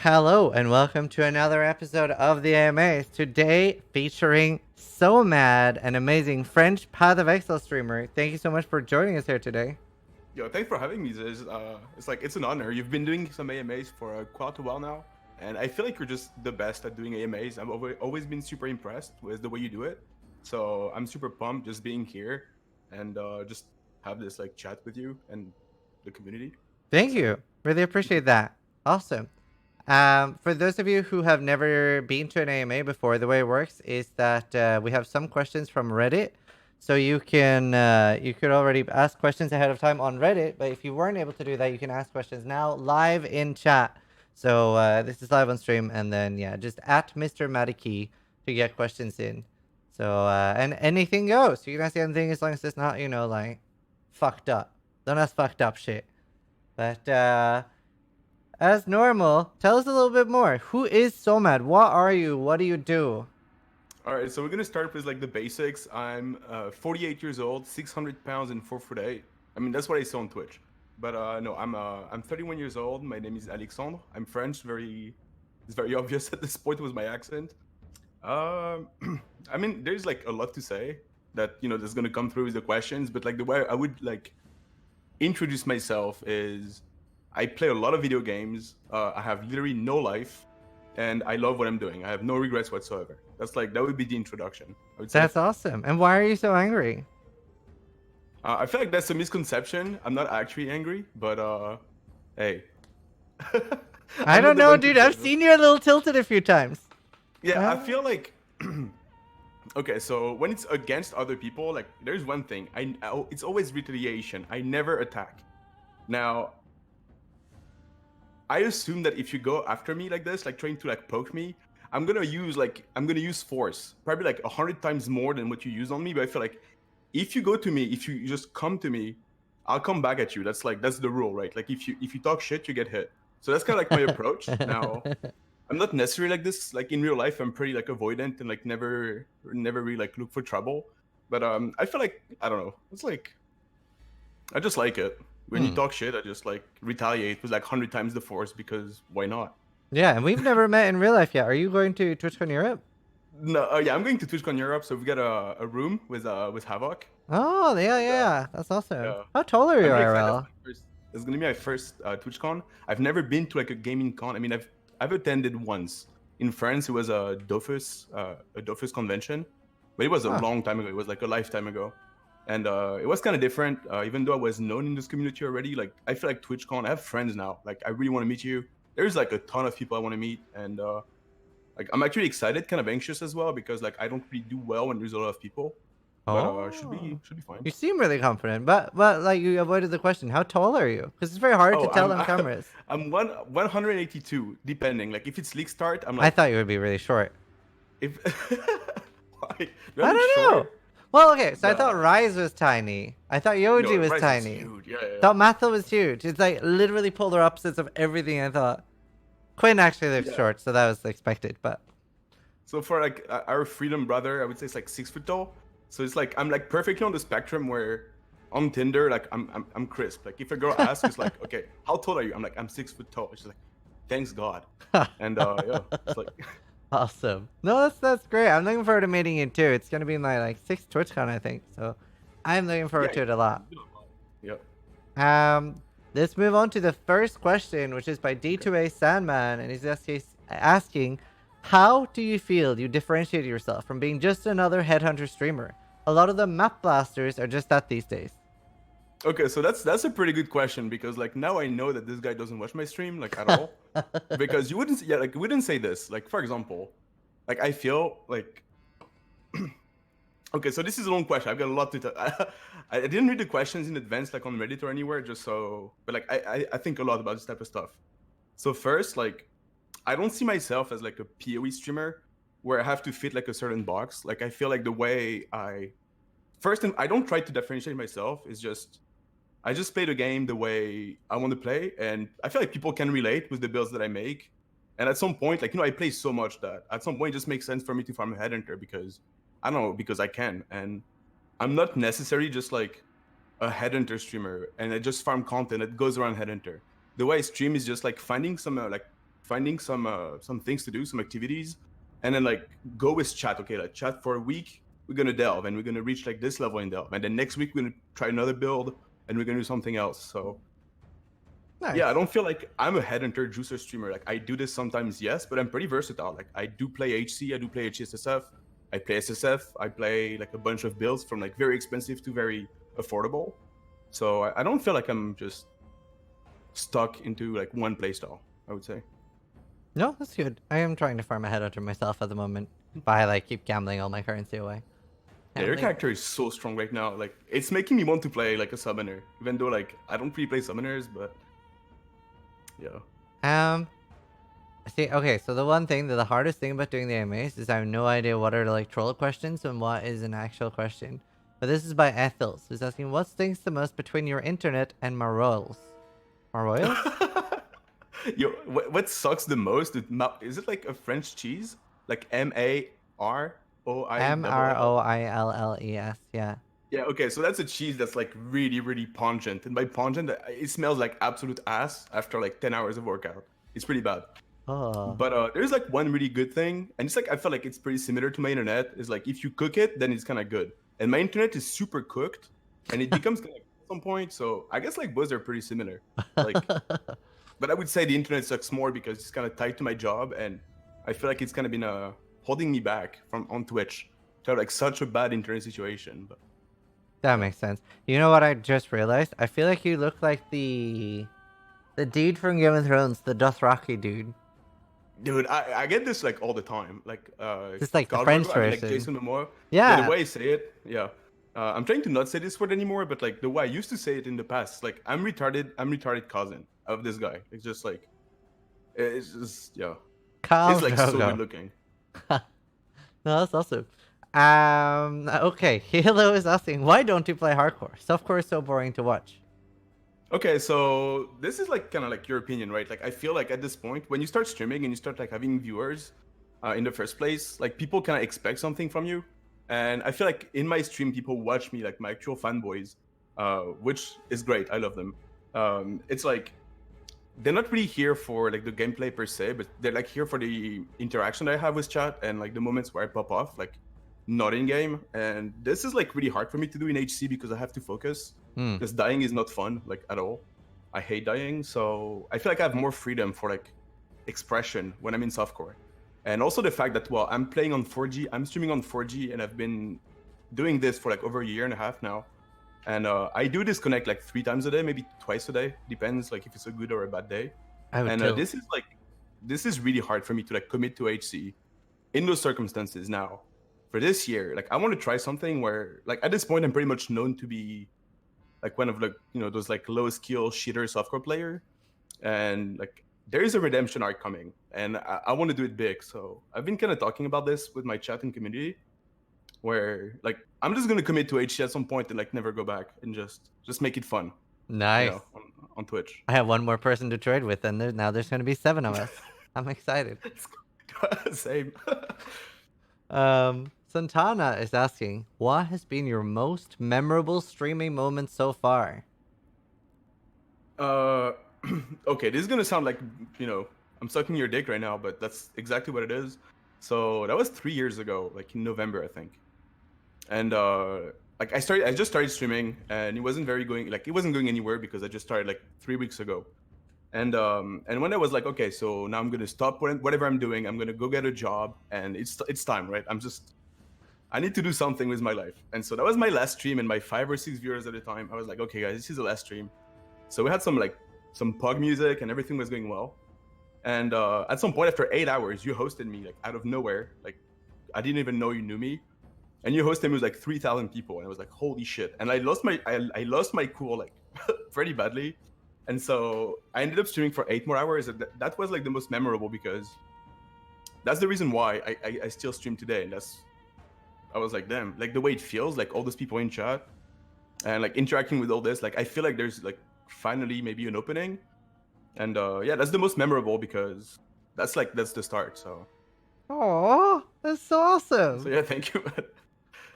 Hello and welcome to another episode of the AMAs. Today featuring Somayd, an amazing French Path of Exile streamer. Thank you so much for joining us here today. Yo, thanks for having me, Ziz. It's an honor. You've been doing some AMAs for quite a while now, and I feel like you're just the best at doing AMAs. I've always been super impressed with the way you do it, so I'm super pumped just being here and just have this like chat with you and the community. Thank you. Really appreciate that. Awesome. For those of you who have never been to an AMA before, the way it works is that we have some questions from Reddit. So you could already ask questions ahead of time on Reddit, but if you weren't able to do that, you can ask questions now live in chat. So this is live on stream, and then just at Mr. Madiki to get questions in. So and anything goes. You can ask anything as long as it's not like fucked up. Don't ask fucked up shit. But as normal, tell us a little bit more. Who is Somayd? What are you? What do you do? All right, so we're gonna start with like the basics. I'm 48 years old, 600 pounds, and 4'8". I mean, that's what I say on Twitch. But no, I'm 31 years old. My name is Alexandre. I'm French. It's very obvious at this point with my accent. Um, I mean, there's like a lot to say that that's gonna come through with the questions. But like the way I would like introduce myself is, I play a lot of video games. I have literally no life, and I love what I'm doing. I have no regrets whatsoever. That would be the introduction, I would say. That's awesome. And why are you so angry? I feel like that's a misconception. I'm not actually angry, but hey. I don't know, dude. I've seen you a little tilted a few times. Yeah, I feel like okay, so when it's against other people, like there's one thing. It's always retaliation. I never attack. Now, I assume that if you go after me like this, like trying to like poke me, I'm gonna use force, probably like 100 times more than what you use on me. But I feel like if you go to me, if you just come to me, I'll come back at you. That's the rule, right? Like if you talk shit, you get hit. So that's kind of like my approach. Now, I'm not necessarily like this. Like in real life, I'm pretty like avoidant and like never really like look for trouble. But I feel like I don't know. It's like I just like it. When you talk shit, I just like retaliate with like 100 times the force because why not? Yeah, and we've never met in real life yet. Are you going to TwitchCon Europe? No, yeah, I'm going to TwitchCon Europe, so we got a room with Havoc. Oh, yeah. That's awesome. Yeah. How tall are you, I'm IRL? It's gonna be my first TwitchCon. I've never been to like a gaming con. I mean, I've attended once in France. It was a Dofus convention, but it was a long time ago. It was like a lifetime ago. And it was kind of different, even though I was known in this community already. Like, I feel like TwitchCon, I have friends now. Like, I really want to meet you. There's like a ton of people I want to meet, and like I'm actually excited, kind of anxious as well, because like I don't really do well when there's a lot of people. But should be fine. You seem really confident, but like you avoided the question. How tall are you? Because it's very hard to tell on cameras. I'm 182, depending. Like if it's league start, I'm like. I thought you would be really short. If why? I don't know. Well, okay, so I thought Rise was tiny. I thought Yoji was Rise tiny. is huge. Yeah. Thought Mathil was huge. It's like literally polar opposites of everything I thought. Quinn actually looks short, so that was expected, but. So for like our freedom brother, I would say it's like 6 foot tall. So it's like I'm like perfectly on the spectrum where on Tinder, like I'm crisp. Like if a girl asks, it's like, okay, how tall are you? I'm like, I'm 6 foot tall. She's like, thanks God. And yeah, it's like. Awesome. No, that's great. I'm looking forward to meeting you too. It's gonna be in my like 6th TwitchCon, I think. So I'm looking forward to it a lot. Yeah. Let's move on to the first question, which is by D2A Sandman, and he's asking, how do you feel you differentiate yourself from being just another headhunter streamer? A lot of the map blasters are just that these days. Okay, so that's a pretty good question, because like now I know that this guy doesn't watch my stream like at all. Because you wouldn't say this. Like for example, like I feel like okay, so this is a long question. I've got a lot to tell. I didn't read the questions in advance like on Reddit or anywhere, but like I think a lot about this type of stuff. So first, like I don't see myself as like a PoE streamer where I have to fit like a certain box. Like I feel like the way I don't try to differentiate myself. It's just I just play the game the way I want to play, and I feel like people can relate with the builds that I make. And at some point, like I play so much that at some point it just makes sense for me to farm a headhunter because I don't know, because I can. And I'm not necessarily just like a headhunter streamer and I just farm content that goes around headhunter. The way I stream is just like finding some like finding some things to do, some activities, and then like go with chat. Okay, like chat for a week, we're gonna delve and we're gonna reach like this level in delve, and then next week we're gonna try another build and we're gonna do something else. So Nice. yeah, I don't feel like I'm a headhunter juicer streamer. Like I do this sometimes, yes, but I'm pretty versatile. Like I do play HC, I do play HCSSF, I play SSF, I play like a bunch of builds from like very expensive to very affordable. So I don't feel like I'm just stuck into like one playstyle, I would say. No, that's good. I am trying to farm a headhunter myself at the moment, but I like keep gambling all my currency away. Yeah, your Gambling. character is so strong right now. Like it's making me want to play like a summoner, even though like I don't really play summoners, but yeah. See, okay, so the one thing, the hardest thing about doing the AMAs is I have no idea what are like troll questions and what is an actual question. But this is by Ethels, who's asking, what stinks the most between your internet and Maroils? Maroils? Yo, what sucks the most? Is it like a French cheese? Like Maroill? Maroilles, yeah. Yeah, okay, so that's a cheese that's like really, really pungent. And by pungent, it smells like absolute ass after like 10 hours of workout. It's pretty bad. Oh. But there's like one really good thing, and it's like I feel like it's pretty similar to my internet. Is like if you cook it, then it's kind of good. And my internet is super cooked, and it becomes good at some point. So I guess like both are pretty similar. Like, but I would say the internet sucks more because it's kind of tied to my job, and I feel like it's kind of been holding me back from on Twitch to have like such a bad internet situation. But That makes sense. You know what I just realized? I feel like you look like the dude from Game of Thrones, the Dothraki dude. dude, I get this like all the time. Like Just like the Galgo, French I mean, like version. Jason Momoa. Yeah. The way I say it, yeah. I'm trying to not say this word anymore, but like the way I used to say it in the past, like I'm retarded cousin of this guy. It's just like, it's just yeah. Khal He's like so Drogo. good looking. No, that's awesome. Okay, Halo is asking, why don't you play hardcore? Softcore is so boring to watch. Okay, so this is like kind of like your opinion, right? Like I feel like at this point, when you start streaming and you start like having viewers, in the first place, like people kind of expect something from you, and I feel like in my stream, people watch me like my actual fanboys, which is great. I love them. It's like they're not really here for like the gameplay per se, but they're like here for the interaction I have with chat and like the moments where I pop off, like not in game. And this is like really hard for me to do in HC because I have to focus. Because dying is not fun, like at all. I hate dying, so I feel like I have more freedom for like expression when I'm in softcore. And also the fact that, well, I'm playing on 4G, I'm streaming on 4G, and I've been doing this for like over a year and a half now. And I do disconnect like 3 times a day, maybe twice a day, depends like if it's a good or a bad day. And this is really hard for me to like commit to HC in those circumstances now. For this year, like I want to try something where like at this point I'm pretty much known to be like one of like, you know, those like low skill cheater softcore player, and like there is a redemption arc coming, and I want to do it big. So I've been kind of talking about this with my chat and community, where like I'm just gonna commit to HC at some point and like never go back and just make it fun. Nice. You know, on Twitch. I have one more person to trade with, and now there's going to be 7 of us. I'm excited. Same. Santana is asking, what has been your most memorable streaming moment so far? Okay, this is gonna sound like, you know, I'm sucking your dick right now, but that's exactly what it is. So that was 3 years ago, like in November, I think. And like I just started streaming, and it wasn't going anywhere because I just started like 3 weeks ago. And when I was like, okay, so now I'm gonna stop whatever I'm doing, I'm gonna go get a job, and it's time, right? I need to do something with my life. And so that was my last stream, and my 5 or 6 viewers at the time, I was like, okay guys, this is the last stream. So we had some pug music and everything was going well. And at some point after 8 hours, you hosted me like out of nowhere. Like I didn't even know you knew me. And you hosted me with like 3,000 people. And I was like, holy shit. And I lost my cool like pretty badly. And so I ended up streaming for 8 more hours. And that was like the most memorable because that's the reason why I still stream today. And I was like, damn, like the way it feels, like all those people in chat and like interacting with all this, like I feel like there's like finally maybe an opening. And yeah, that's the most memorable because that's the start. So Oh, that's so awesome. yeah, thank you.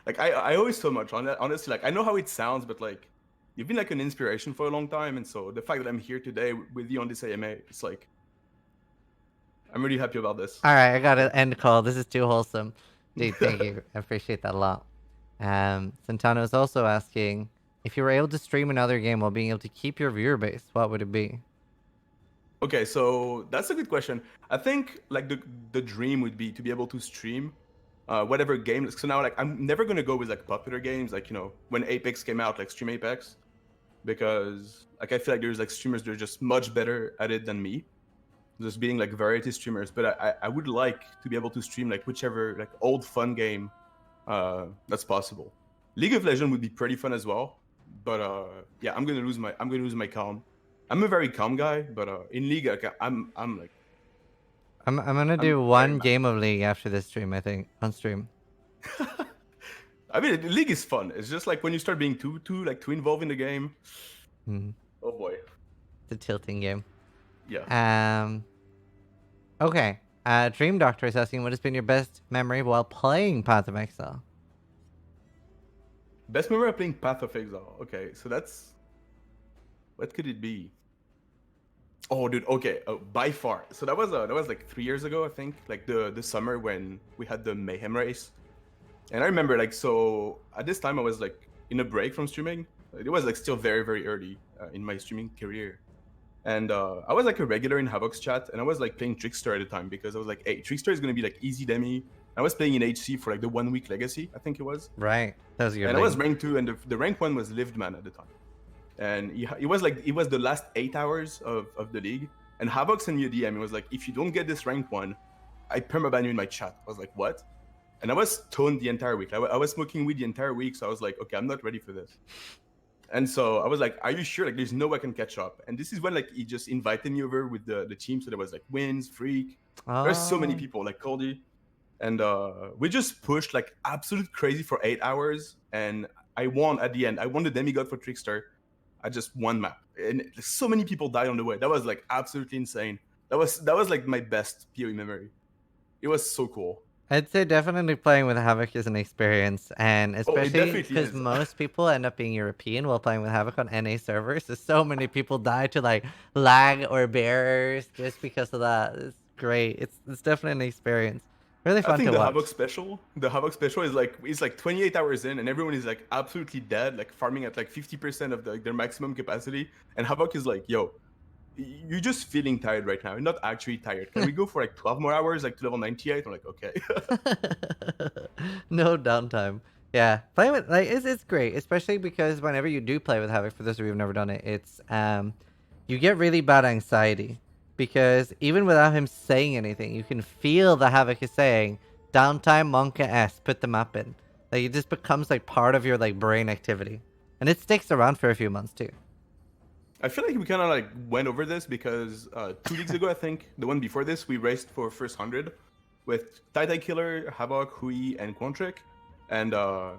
Like I owe you so much on that. Honestly, like I know how it sounds, but like you've been like an inspiration for a long time. And so the fact that I'm here today with you on this AMA, it's like I'm really happy about this. All right, I got to end call. This is too wholesome. Dude, thank you. I appreciate that a lot. Santano is also asking, if you were able to stream another game while being able to keep your viewer base, what would it be? Okay, so that's a good question. I think like the dream would be to be able to stream whatever game. So now like I'm never gonna go with like popular games, like when Apex came out, like stream Apex, because like I feel like there's like streamers that are just much better at it than me, just being like variety streamers. But I would like to be able to stream like whichever like old fun game that's possible. League of Legends would be pretty fun as well, but yeah, I'm gonna lose my calm. I'm a very calm guy, but in League, like, I'm like I'm gonna I'm do very one mad. game of League after this stream, I think, on stream. I mean, League is fun. It's just like when you start being too involved in the game. Mm-hmm. Oh boy. The tilting game. Yeah. Okay. Dream Doctor is asking, what has been your best memory while playing Path of Exile? Best memory of playing Path of Exile. Okay, so that's what could it be? Oh, dude. Okay, by far. So that was like 3 years ago, I think. Like the summer when we had the Mayhem race, and I remember like so at this time I was like in a break from streaming. It was like still very very early in my streaming career, and I was like a regular in Havok's chat, and I was like playing Trickster at the time because I was like, hey, Trickster is gonna be like easy demi. I was playing in HC for like the 1 week legacy, I think it was. Right. That was your And I was league. rank 2, and the rank 1 was Lived Man at the time. And it was the last 8 hours of the league. And Havok sent me a DM. It was like, if you don't get this rank 1, I permaban you in my chat. I was like, what? And I was stoned the entire week. I was smoking weed the entire week, so I was like, okay, I'm not ready for this. And so I was like, are you sure? Like, there's no way I can catch up. And this is when like he just invited me over with the team. So there was like Wins, Freak. There's so many people, like Cody. And we just pushed like absolute crazy for 8 hours. And I won at the end. I won the demigod for Trickster. I just won map. And so many people died on the way. That was like absolutely insane. That was like my best PoE memory. It was so cool. I'd say definitely playing with Havok is an experience, and Oh, it especially definitely because is. most people end up being European while playing with Havok on NA servers. So many people die to like lag or bearers just because of that. It's great. It's definitely an experience. Really I fun think to the watch. Havok special is like 28 hours in, and everyone is like absolutely dead, like farming at like 50% of their maximum capacity. And Havok is like, yo, you're just feeling tired right now. You're not actually tired. Can we go for like 12 more hours, like to level 98? I'm like, okay. No downtime. Yeah, playing with like it's great, especially because whenever you do play with Havok, for those of you who've never done it, it's you get really bad anxiety because even without him saying anything, you can feel the Havok is saying downtime Monka S, put the map in. Like it just becomes like part of your like brain activity, and it sticks around for a few months too. I feel like we kind of like went over this because 2 weeks ago, I think the one before this, we raced for first 100 with Tai Killer, Havok, Hui, and Quantric, and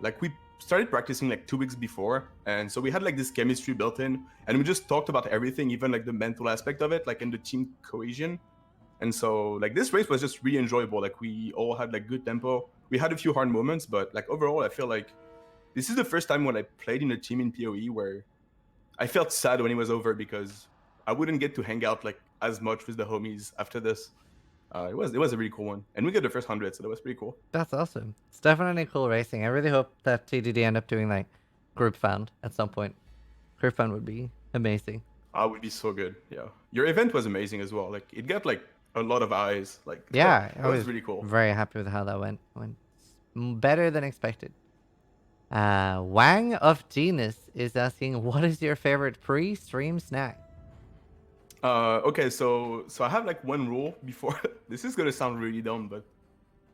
like we started practicing like 2 weeks before, and so we had like this chemistry built in, and we just talked about everything, even like the mental aspect of it, like in the team cohesion. And so like this race was just really enjoyable. Like we all had like good tempo. We had a few hard moments, but like overall, I feel like this is the first time when I played in a team in PoE where I felt sad when it was over because I wouldn't get to hang out like as much with the homies after this. It was a really cool one, and we got the first 100, so that was pretty cool. That's awesome. It's definitely cool racing. I really hope that TDD end up doing like group found at some point. Group found would be amazing. Would be so good. Yeah, your event was amazing as well. Like it got like a lot of eyes. Like Yeah, that I was was really cool. very happy with how that went. Went better than expected. Wang of Genus is asking, what is your favorite pre-stream snack? Okay, so I have like one rule before. This is gonna sound really dumb, but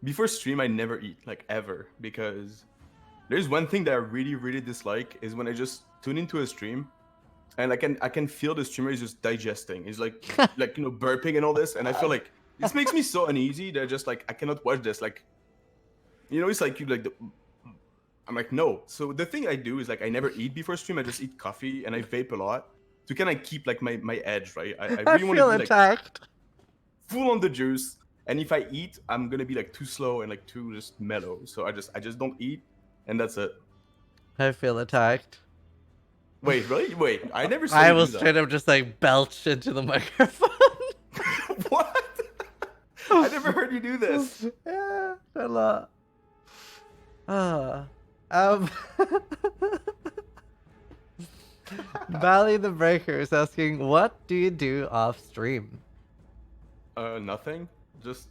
before stream I never eat, like ever, because there's one thing that I really dislike is when I just tune into a stream and I can feel the streamer is just digesting. He's like burping and all this, and I feel like this makes me so uneasy that just like I cannot watch this. Like it's like you like the. I'm like, no. So the thing I do is like I never eat before stream. I just eat coffee and I vape a lot to kind of keep like my edge, right? I I really want feel to be like attacked. full on the juice. And if I eat, I'm gonna be like too slow and like too just mellow. So I just don't eat, and that's it. I feel attacked. Wait, really? Wait, I never saw I you will do that. straight up just like belch into the microphone. What? I never heard you do this. Yeah, a lot. Um, Bally the Breaker is asking, what do you do off stream? Nothing. Just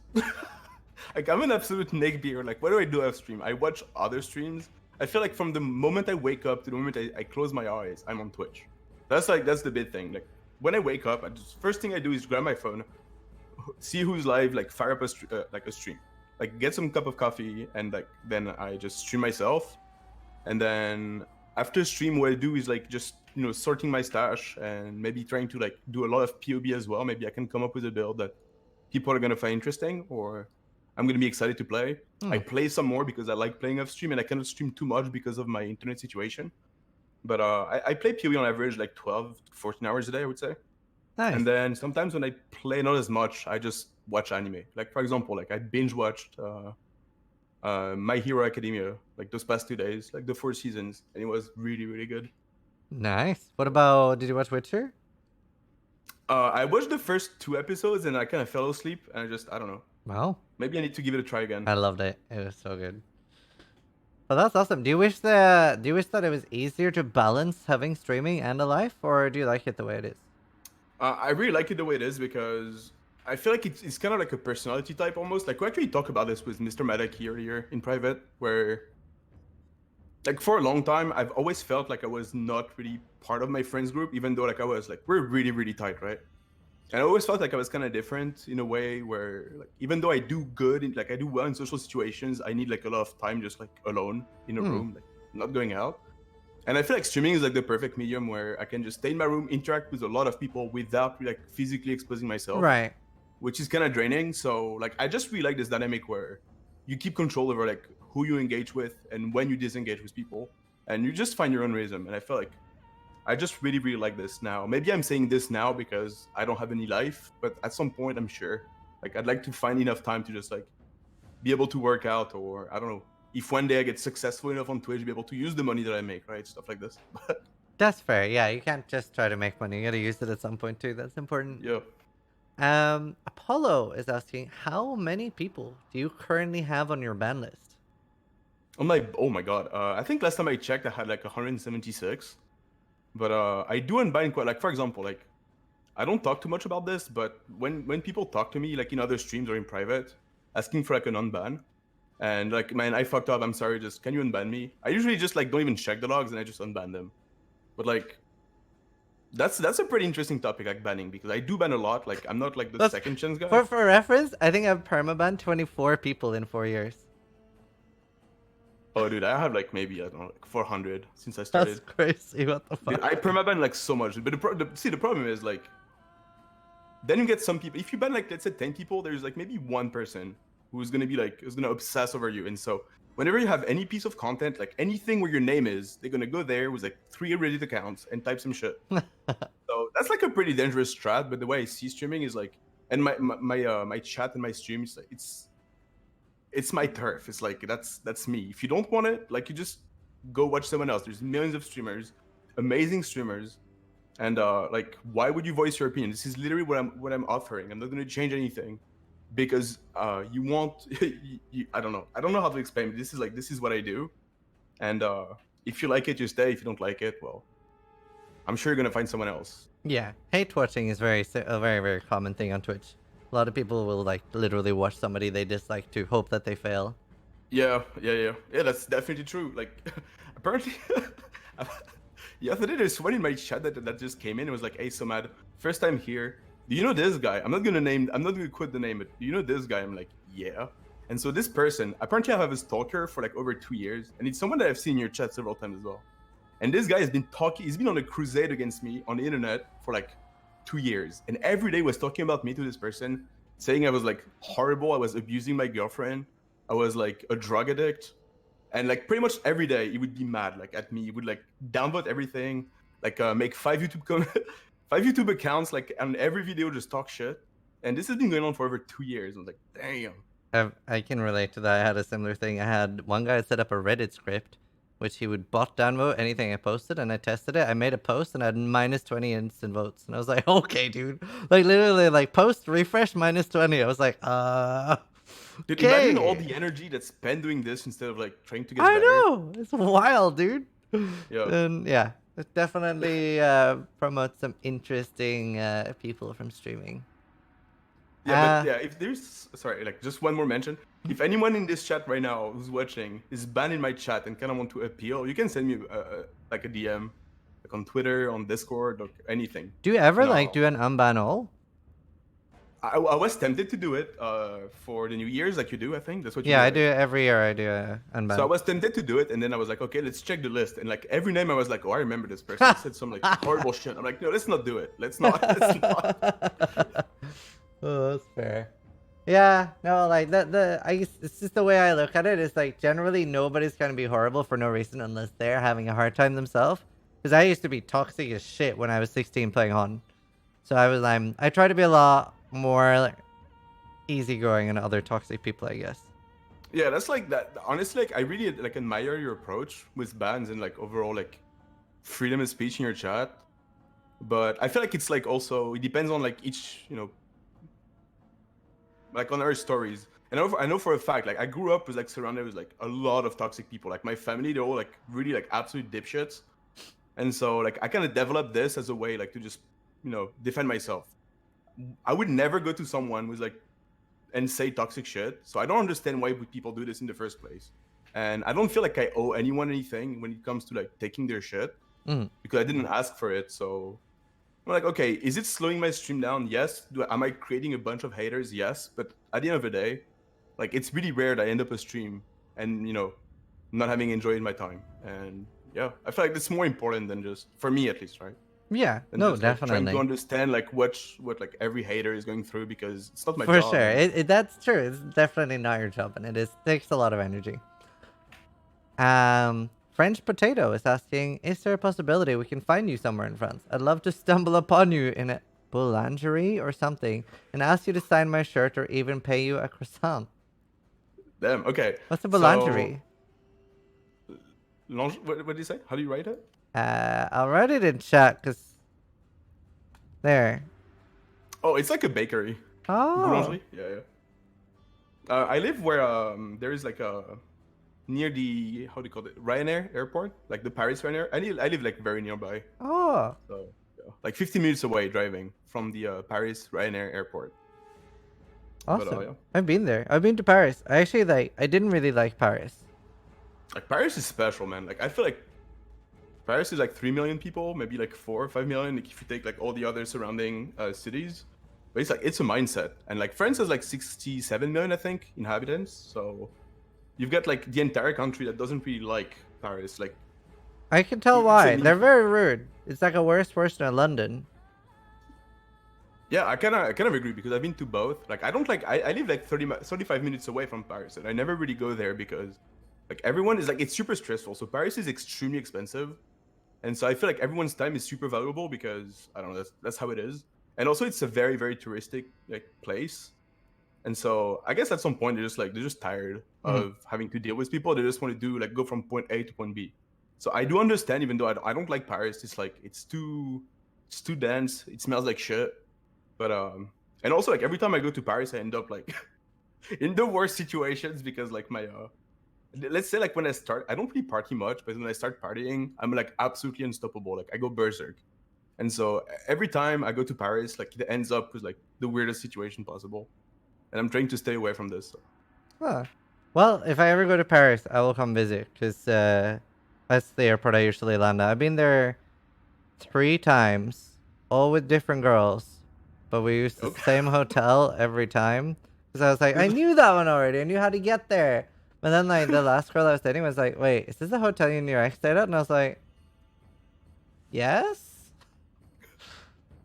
like I'm an absolute neckbeard. Like, what do I do off stream? I watch other streams. I feel like from the moment I wake up to the moment I close my eyes, I'm on Twitch. That's the big thing. Like when I wake up, first thing I do is grab my phone, see who's live, like fire up like a stream, like get some cup of coffee, and like then I just stream myself. And then after stream, what I do is like just sorting my stash and maybe trying to like do a lot of POB as well. Maybe I can come up with a build that people are gonna find interesting, or I'm gonna be excited to play. I play some more because I like playing off stream, and I cannot stream too much because of my internet situation. But I play PoE on average like 12 to 14 hours a day, I would say. Nice. And then sometimes when I play not as much, I just watch anime. Like for example, like I binge watched My Hero Academia like those past 2 days, like the 4 seasons, and it was really really good. Nice. What about, did you watch Witcher? I watched the first 2 episodes and I kind of fell asleep, and I don't know. Well, Maybe I need to give it a try again. I loved it. It was so good. Well, that's awesome. Do you wish that it was easier to balance having streaming and a life, or do you like it the way it is? I really like it the way it is because I feel like it's kind of like a personality type almost. Like we actually talked about this with Mr. Maddock earlier in private, where like for a long time I've always felt like I was not really part of my friends group, even though like I was like we're really really tight, right? And I always felt like I was kind of different in a way where like even though I do good in like I do well in social situations, I need like a lot of time just like alone in a room, like not going out. And I feel like streaming is like the perfect medium where I can just stay in my room, interact with a lot of people without like physically exposing myself. Right. Which is kind of draining. So like I just really like this dynamic where you keep control over like who you engage with and when you disengage with people, and you just find your own rhythm. And I feel like I just really really like this now. Maybe I'm saying this now because I don't have any life, but at some point I'm sure like I'd like to find enough time to just like be able to work out, or I don't know, if one day I get successful enough on Twitch, be able to use the money that I make, right? Stuff like this. That's fair. Yeah, you can't just try to make money. You gotta use it at some point too. That's important. Yeah. Apollo is asking, how many people do you currently have on your ban list? I'm like, oh my god. I think last time I checked, I had like 176. But I do unbind quite. Like for example, like I don't talk too much about this, but when people talk to me, like in other streams or in private, asking for like an unban, and like, man, I fucked up, I'm sorry, just can you unban me? I usually just like don't even check the logs and I just unban them. But like that's a pretty interesting topic, like banning, because I do ban a lot. Like I'm not like the second chance guy. For reference, I think I've permabanned 24 people in 4 years. Oh dude, I have like maybe I don't know, like 400 since I started. That's crazy. What the fuck? Dude, I permaban like so much, but the problem is like then you get some people. If you ban like let's say 10 people, there's like maybe one person who's gonna be like, who's gonna obsess over you. And so whenever you have any piece of content, like anything where your name is, they're gonna go there with like 3 Reddit accounts and type some shit. So that's like a pretty dangerous strat. But the way I see streaming is like, and my chat and my stream is like, it's my turf. It's like that's me. If you don't want it, like you just go watch someone else. There's millions of streamers, amazing streamers. And like, why would you voice your opinion? This is literally what I'm offering. I'm not going to change anything because you want. I don't know how to explain it. This is what I do, and if you like it, you stay. If you don't like it, well, I'm sure you're gonna find someone else. Yeah, hate watching is a very very common thing on Twitch. A lot of people will like literally watch somebody they dislike to hope that they fail. Yeah. That's definitely true. Like, apparently. Yeah, the other day there's someone in my chat that just came in and was like, "Hey, Somayd, first time here. Do you know this guy? I'm not gonna quote the name, but do you know this guy?" I'm like, "Yeah." And so this person, apparently I have a stalker for like over 2 years, and it's someone that I've seen in your chat several times as well. And this guy has been he's been on a crusade against me on the internet for like 2 years, and every day was talking about me to this person, saying I was like horrible, I was abusing my girlfriend, I was like a drug addict. And like pretty much every day he would be mad like at me. He would like downvote everything, like make 5 YouTube accounts, like on every video just talk shit. And this has been going on for over 2 years. I was like, damn. I can relate to that. I had a similar thing. I had one guy set up a Reddit script which he would bot downvote anything I posted, and I tested it. I made a post and I had minus 20 instant votes, and I was like, okay, dude, like literally, like post refresh minus 20. I was like, Dude, imagine all okay. the energy that's spent doing this instead of like trying to get I better. know it's wild, dude. Yeah. And yeah, it definitely promotes some interesting people from streaming. Yeah, but yeah, if there's sorry, like just one more mention. If anyone in this chat right now who's watching is banned in my chat and kind of want to appeal, you can send me like a DM, like on Twitter, on Discord, or anything. Do you ever like No, do an unban all? I was tempted to do it for the New Year's, like you do. I think that's what you Yeah, do, I right? do it every year. I do a So I unban. was tempted to do it, and then I was like, okay, let's check the list. And like every name, I was like, oh, I remember this person. He said some like horrible shit. I'm like, no, let's not do it. Let's not. Let's not. Oh, that's fair. Yeah, no, like I guess it's just the way I look at it. It's like generally nobody's gonna be horrible for no reason unless they're having a hard time themselves. Because I used to be toxic as shit when I was 16 playing on. So I try to be a lot more like easygoing than other toxic people, I guess. Yeah, that's like that. Honestly, like I really like admire your approach with bans and like overall like freedom of speech in your chat. But I feel like it's like also it depends on like each like on our stories. And I know for a fact like I grew up with like surrounded with like a lot of toxic people. Like my family, they're all like really like absolute dipshits. And so like I kind of developed this as a way like to just defend myself. I would never go to someone who's like and say toxic shit. So I don't understand why would people do this in the first place. And I don't feel like I owe anyone anything when it comes to like taking their shit Mm. because I didn't ask for it. So I'm like, okay, is it slowing my stream down? Yes. Am I creating a bunch of haters? Yes. But at the end of the day, like it's really rare that I end up a stream and not having enjoyed my time. And yeah, I feel like that's more important than just for me at least, right? Yeah, And no, just like trying to definitely. understand like what like every hater is going through because it's not my For job. sure. And That's true. It's definitely not your job, and takes a lot of energy. French Potato is asking, is there a possibility we can find you somewhere in France? I'd love to stumble upon you in a boulangerie or something and ask you to sign my shirt or even pay you a croissant. damn, okay. What's a So, boulangerie? what did you say? How do you write it? I'll write it in chat, because... There. Oh, it's like a bakery. Oh. Boulangerie? Yeah, yeah. I live where there is like a near the how do you call it Ryanair airport, like the Paris Ryanair. I live like very nearby, Oh. so yeah, like 15 minutes away driving from the Paris Ryanair airport. But Awesome. yeah, I've been there. I've been to Paris. I didn't really like Paris. like Paris is special, man. Like I feel like Paris is like 3 million people, maybe like 4 or 5 million. Like if you take like all the other surrounding cities, but it's a mindset. And like France has like 67 million, I think, inhabitants. So you've got like the entire country that doesn't really like Paris. Like I can tell it's why. an They're very rude. It's like a worse version of London. yeah, I kind of agree because I've been to both. Like I don't like I live like 35 minutes away from Paris, and I never really go there because like everyone is like it's super stressful. So Paris is extremely expensive. And so I feel like everyone's time is super valuable because I don't know, that's how it is. And also it's a very, very touristic like place. And so I guess at some point they're just tired Mhm. of having to deal with people. They just want to do like go from point A to point B. So I do understand, even though I don't like Paris. It's like it's too dense. It smells like shit. But and also like every time I go to Paris, I end up like in the worst situations because like my let's say like when I start, I don't really party much, but when I start partying, I'm like absolutely unstoppable. Like I go berserk. And so every time I go to Paris, like it ends up with like the weirdest situation possible. And I'm trying to stay away from this. So. Huh. Well, if I ever go to Paris, I will come visit, because that's the airport I usually land at. I've been there 3 times, all with different girls, but we used the Okay. same hotel every time. Because I was like, I knew that one already. I knew how to get there. But then like the last girl I was dating was like, wait, is this the hotel you and your ex stayed at? And I was like, yes.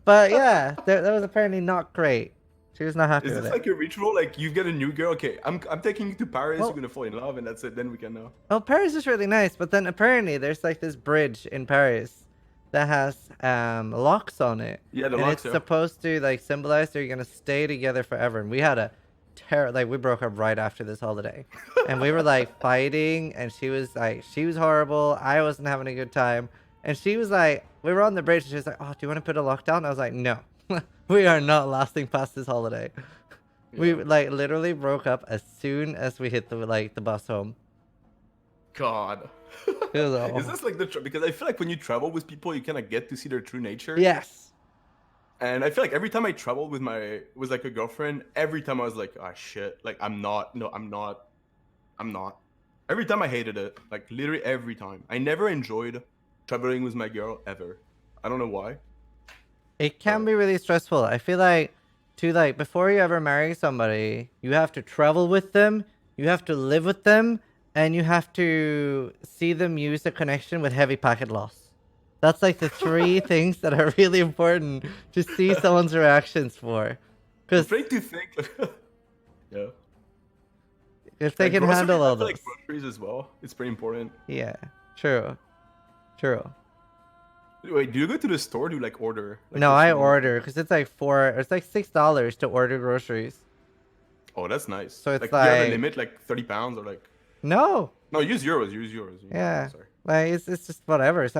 But yeah, that was apparently not great. She was not happy Is with this it. like a ritual? Like you get a new girl, okay, I'm taking you to Paris, you're Well, gonna fall in love, and that's it. Then we can know. Well, Paris is really nice, but then apparently there's like this bridge in Paris that has locks on it, Yeah, the and locks, it's yeah. supposed to like symbolize that you're gonna stay together forever. And we had a like we broke up right after this holiday, and we were like fighting, and she was horrible. I wasn't having a good time, and she was like, we were on the bridge, and she was like, "Oh, do you want to put a lockdown?" I was like, "No, we are not lasting past this holiday." We Yeah. like literally broke up as soon as we hit the bus home. God. It was Is awful. this like because I feel like when you travel with people, you kind of get to see their true nature. Yes. And I feel like every time I traveled with like a girlfriend, every time I was like, ah, shit, like I'm not. Every time I hated it, like literally every time. I never enjoyed traveling with my girl ever. I don't know why. It can But be really stressful. I feel like before you ever marry somebody, you have to travel with them, you have to live with them, and you have to see them use the connection with heavy packet loss. That's like the three things that are really important to see someone's reactions for. I'm Because afraid to think. Yeah. if they Like can groceries, handle I all feel like those. groceries as well. It's pretty important. Yeah. True. True. Wait, do you go to the store? Do you like order like No, your I food online? order because it's like $6 to order groceries. Oh, that's nice. So it's Like, do you have a like, limit, like 30 pounds or like? no. No, use euros. Use euros. Yeah, Sorry. like it's just whatever. So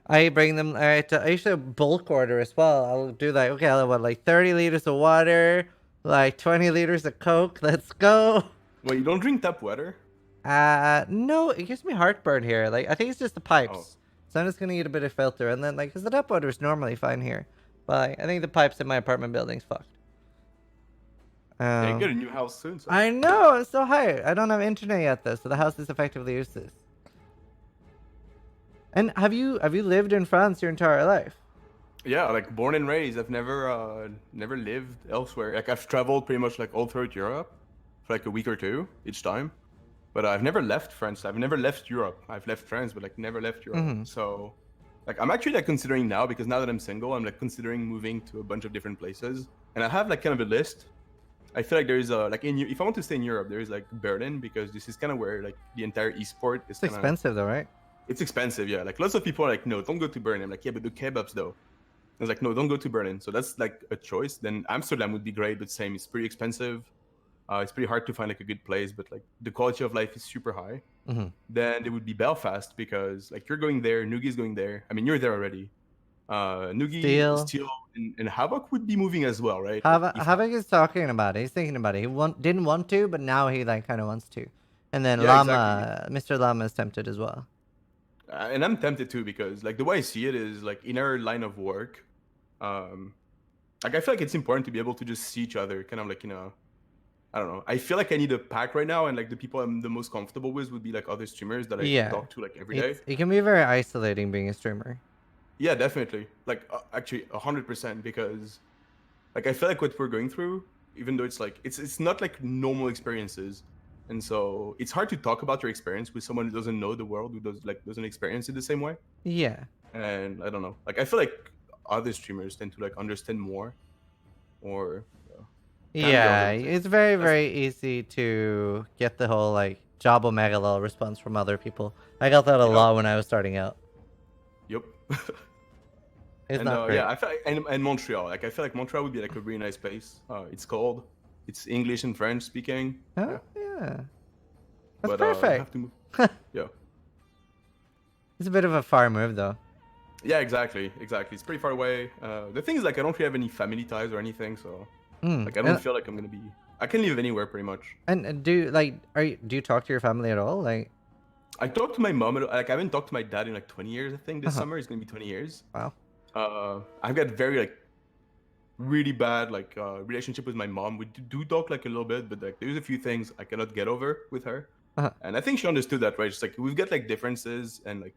I bring them. I usually bulk order as well. I'll do like, okay, I'll want like 30 liters of water, like 20 liters of Coke. Let's go. Wait, you don't drink tap water? No, it gives me heartburn here. Like I think it's just the Oh, pipes. So I'm just gonna get a bit of filter, and then like, cause the tap water is normally fine here, but like, I think the pipes in my apartment building's fucked. yeah, you Um, get a new house soon. So. I know it's so high. I don't have internet yet though, so the house is effectively useless. And have you lived in France your entire life? Yeah, like born and raised. I've never lived elsewhere. Like I've traveled pretty much like all throughout Europe for like a week or two each time. But I've never left France. I've never left Europe. I've left France, but like never left Europe. Mm-hmm. So like I'm actually like considering now because now that I'm single, I'm like considering moving to a bunch of different places. And I have like kind of a list. I feel like there is a like if I want to stay in Europe, there is like Berlin because this is kind of where like the entire esport is It's kind of expensive though, right? it's expensive, yeah. Like lots of people are like, no, don't go to Berlin. I'm like, yeah, but the kebabs though. I was like, no, don't go to Berlin. So that's like a choice. Then Amsterdam would be great, but same, it's pretty expensive. It's pretty hard to find like a good place, but like the quality of life is super high. Mm-hmm. Then it would be Belfast because like you're going there, Nugi's going there. I mean, you're there already. Nugi, Steel. Steel, and Havoc would be moving as well, right? Like, if Havoc is talking about it. He's thinking about it. Didn't want to, but now he like kind of wants to. And then yeah, exactly. Mr. Llama is tempted as well. And I'm tempted too because like the way I see it is like in our line of work, um, like I feel like it's important to be able to just see each other, kind of like I don't know. I feel like I need a pack right now, and like the people I'm the most comfortable with would be like other streamers that I Yeah, talk to like every day. it can be very isolating being a streamer. Yeah, definitely. Like actually 100% because like I feel like what we're going through, even though it's like it's not like normal experiences, and so it's hard to talk about your experience with someone who doesn't know the world, who doesn't experience it the same way. Yeah. And I don't know. Like I feel like other streamers tend to like understand more, or can be Yeah, understand. it's very easy to get the whole like Jabba Megalol response from other people. I got that a Yep. lot when I was starting out. Yep. It's And not great. yeah, I feel like, and Montreal. Like I feel like Montreal would be like a really nice place. It's cold. It's English and French speaking. Oh, Yeah. yeah. That's But I perfect. have to move. Yeah. It's a bit of a far move though. Yeah, exactly. It's pretty far away. The thing is, like, I don't really have any family ties or anything, so like, I don't feel like I'm gonna be. I can live anywhere pretty much. And do you talk to your family at all? Like, I talked to my mom. Like, I haven't talked to my dad in like 20 years. I think this uh-huh. summer is gonna be 20 years. Wow. I've got very like really bad like relationship with my mom. We do talk like a little bit, but like there's a few things I cannot get over with her. Uh-huh. And I think she understood that, right? Just like we've got like differences and like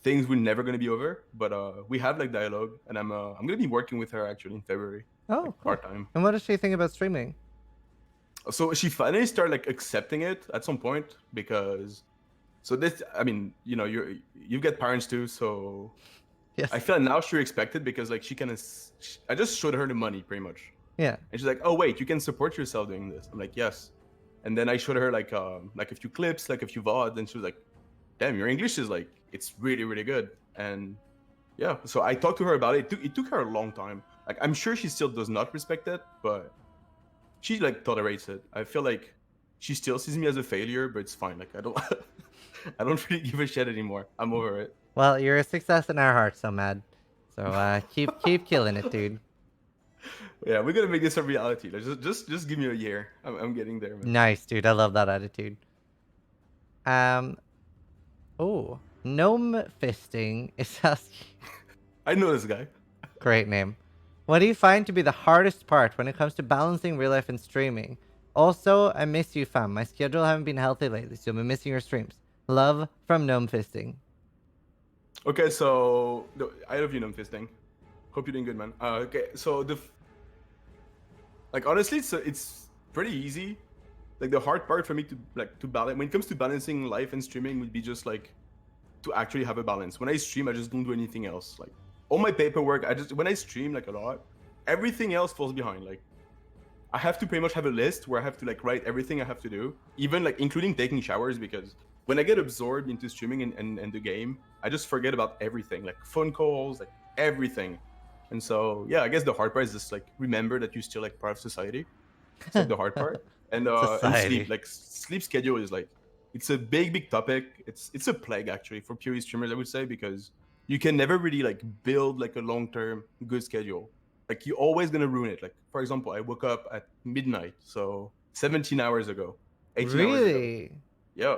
things we're never gonna be over, but we have like dialogue, and I'm gonna be working with her actually in February, Oh, like cool. part time. And what does she think about streaming? So she finally started like accepting it at some point because, so this, I mean, you know, you've got parents too, so Yes. I feel like now she expected because like she kind of, I just showed her the money pretty much, Yeah. and she's like, oh wait, you can support yourself doing this. I'm like, yes. And then I showed her like a few clips, like a few VODs, and she was like, damn, your English is like, it's really, really good. And yeah, so I talked to her about it. It took her a long time. Like, I'm sure she still does not respect it, but she like tolerates it. I feel like she still sees me as a failure, but it's fine. Like I don't I don't really give a shit anymore. I'm over it. Well, you're a success in our hearts, Somayd. So keep killing it, dude. Yeah, we're gonna make this a reality. Like, just give me a year. I'm getting there, man. Nice, dude. I love that attitude. Um. Oh, gnome fisting is asking. I know this guy. Great name. What do you find to be the hardest part when it comes to balancing real life and streaming? Also, I miss you, fam. My schedule haven't been healthy lately, so I've been missing your streams. Love from gnome fisting. Okay, so I love you, Numb Fisting. Hope you're doing good, man. Okay, so like honestly, it's pretty easy. Like the hard part for me to balance when it comes to balancing life and streaming would be just like to actually have a balance. When I stream, I just don't do anything else. Like all my paperwork, when I stream like a lot, everything else falls behind. Like I have to pretty much have a list where I have to like write everything I have to do, even like including taking showers, because when I get absorbed into streaming and the game, I just forget about everything, like phone calls, like everything. And so yeah, I guess the hard part is just like remember that you're still like part of society. It's like the hard part. And Society. sleep, like sleep schedule is like it's a big topic. It's a plague actually for PoE streamers, I would say, because you can never really like build like a long-term good schedule. Like you're always gonna ruin it. Like for example, I woke up at midnight, so 17 hours ago, 18 hours ago. Really? Yeah,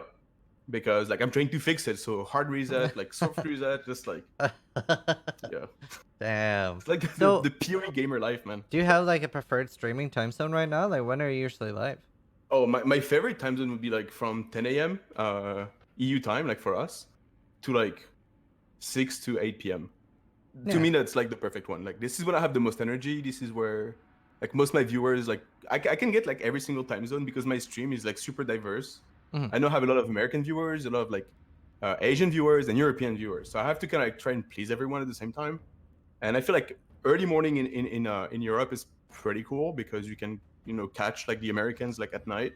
because like I'm trying to fix it. So hard reset, like soft reset, just like yeah, Damn. it's like So, the PoE gamer life, man. do you have like a preferred streaming time zone right now? Like, when are you usually live? Oh, my favorite time zone would be like from 10 a.m. EU time, like for us, to like 6 to 8 p.m. To Yeah. me, that's like the perfect one. Like this is when I have the most energy. This is where like most of my viewers like I can get like every single time zone because my stream is like super diverse. Mhm. I know I have a lot of American viewers, a lot of like Asian viewers and European viewers. So I have to kind of like try and please everyone at the same time. And I feel like early morning in Europe is pretty cool because you can catch like the Americans like at night,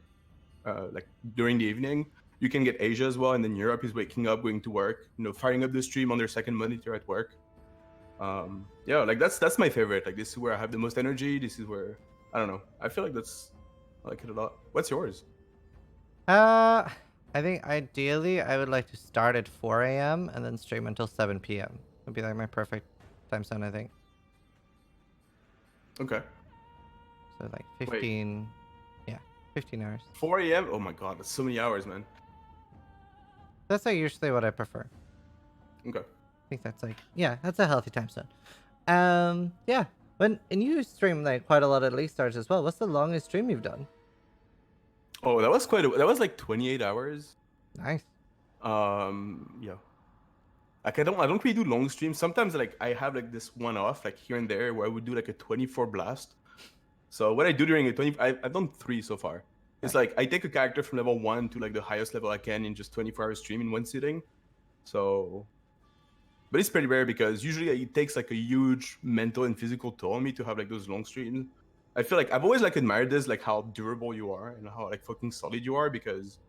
like during the evening. You can get Asia as well, and then Europe is waking up, going to work, firing up the stream on their second monitor at work. Yeah, like that's my favorite. Like this is where I have the most energy. This is where I don't know. I feel like I like it a lot. What's yours? I think ideally I would like to start at 4 a.m. and then stream until 7 p.m. Would be like my perfect time zone, I think. Okay. So like 15, yeah, 15 hours. 4 a.m. Oh my god, that's so many hours, man. That's like usually what I prefer. Okay. I think that's like, yeah, that's a healthy time zone. Yeah. And you stream like quite a lot at least stars as well. What's the longest stream you've done? Oh, that was like 28 hours. Nice. Yeah. Like I don't really do long streams. Sometimes like I have like this one off like here and there where I would do like a 24 blast. So what I do during a 20, I've done 3 so far. It's like I take a character from level 1 to like the highest level I can in just 24-hour stream in one sitting. So, but it's pretty rare because usually it takes like a huge mental and physical toll on me to have like those long streams. I feel like I've always like admired this, like how durable you are and how like fucking solid you are, because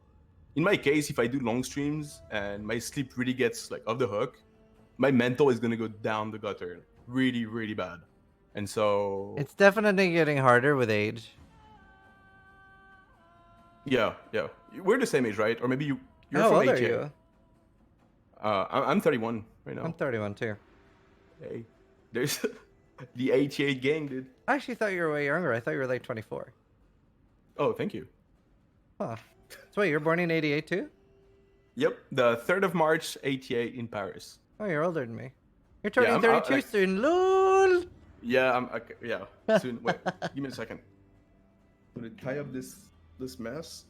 in my case, if I do long streams and my sleep really gets like off the hook, my mental is gonna go down the gutter really, really bad. And so It's definitely getting harder with age. yeah. We're the same age, right? Or maybe you're How from old are 88. you? I'm 31 right now. I'm 31 too. Hey, there's the 88 gang, dude. I actually thought you were way younger. I thought you were like 24. Oh, thank you. Huh. So wait, you're born in 88 too? Yep, the 3rd of March, 88 in Paris. Oh, you're older than me. You're turning I'm 32 like, soon. LOL. yeah, okay, yeah. Soon. Wait, give me a second. I'm gonna tie up this mess.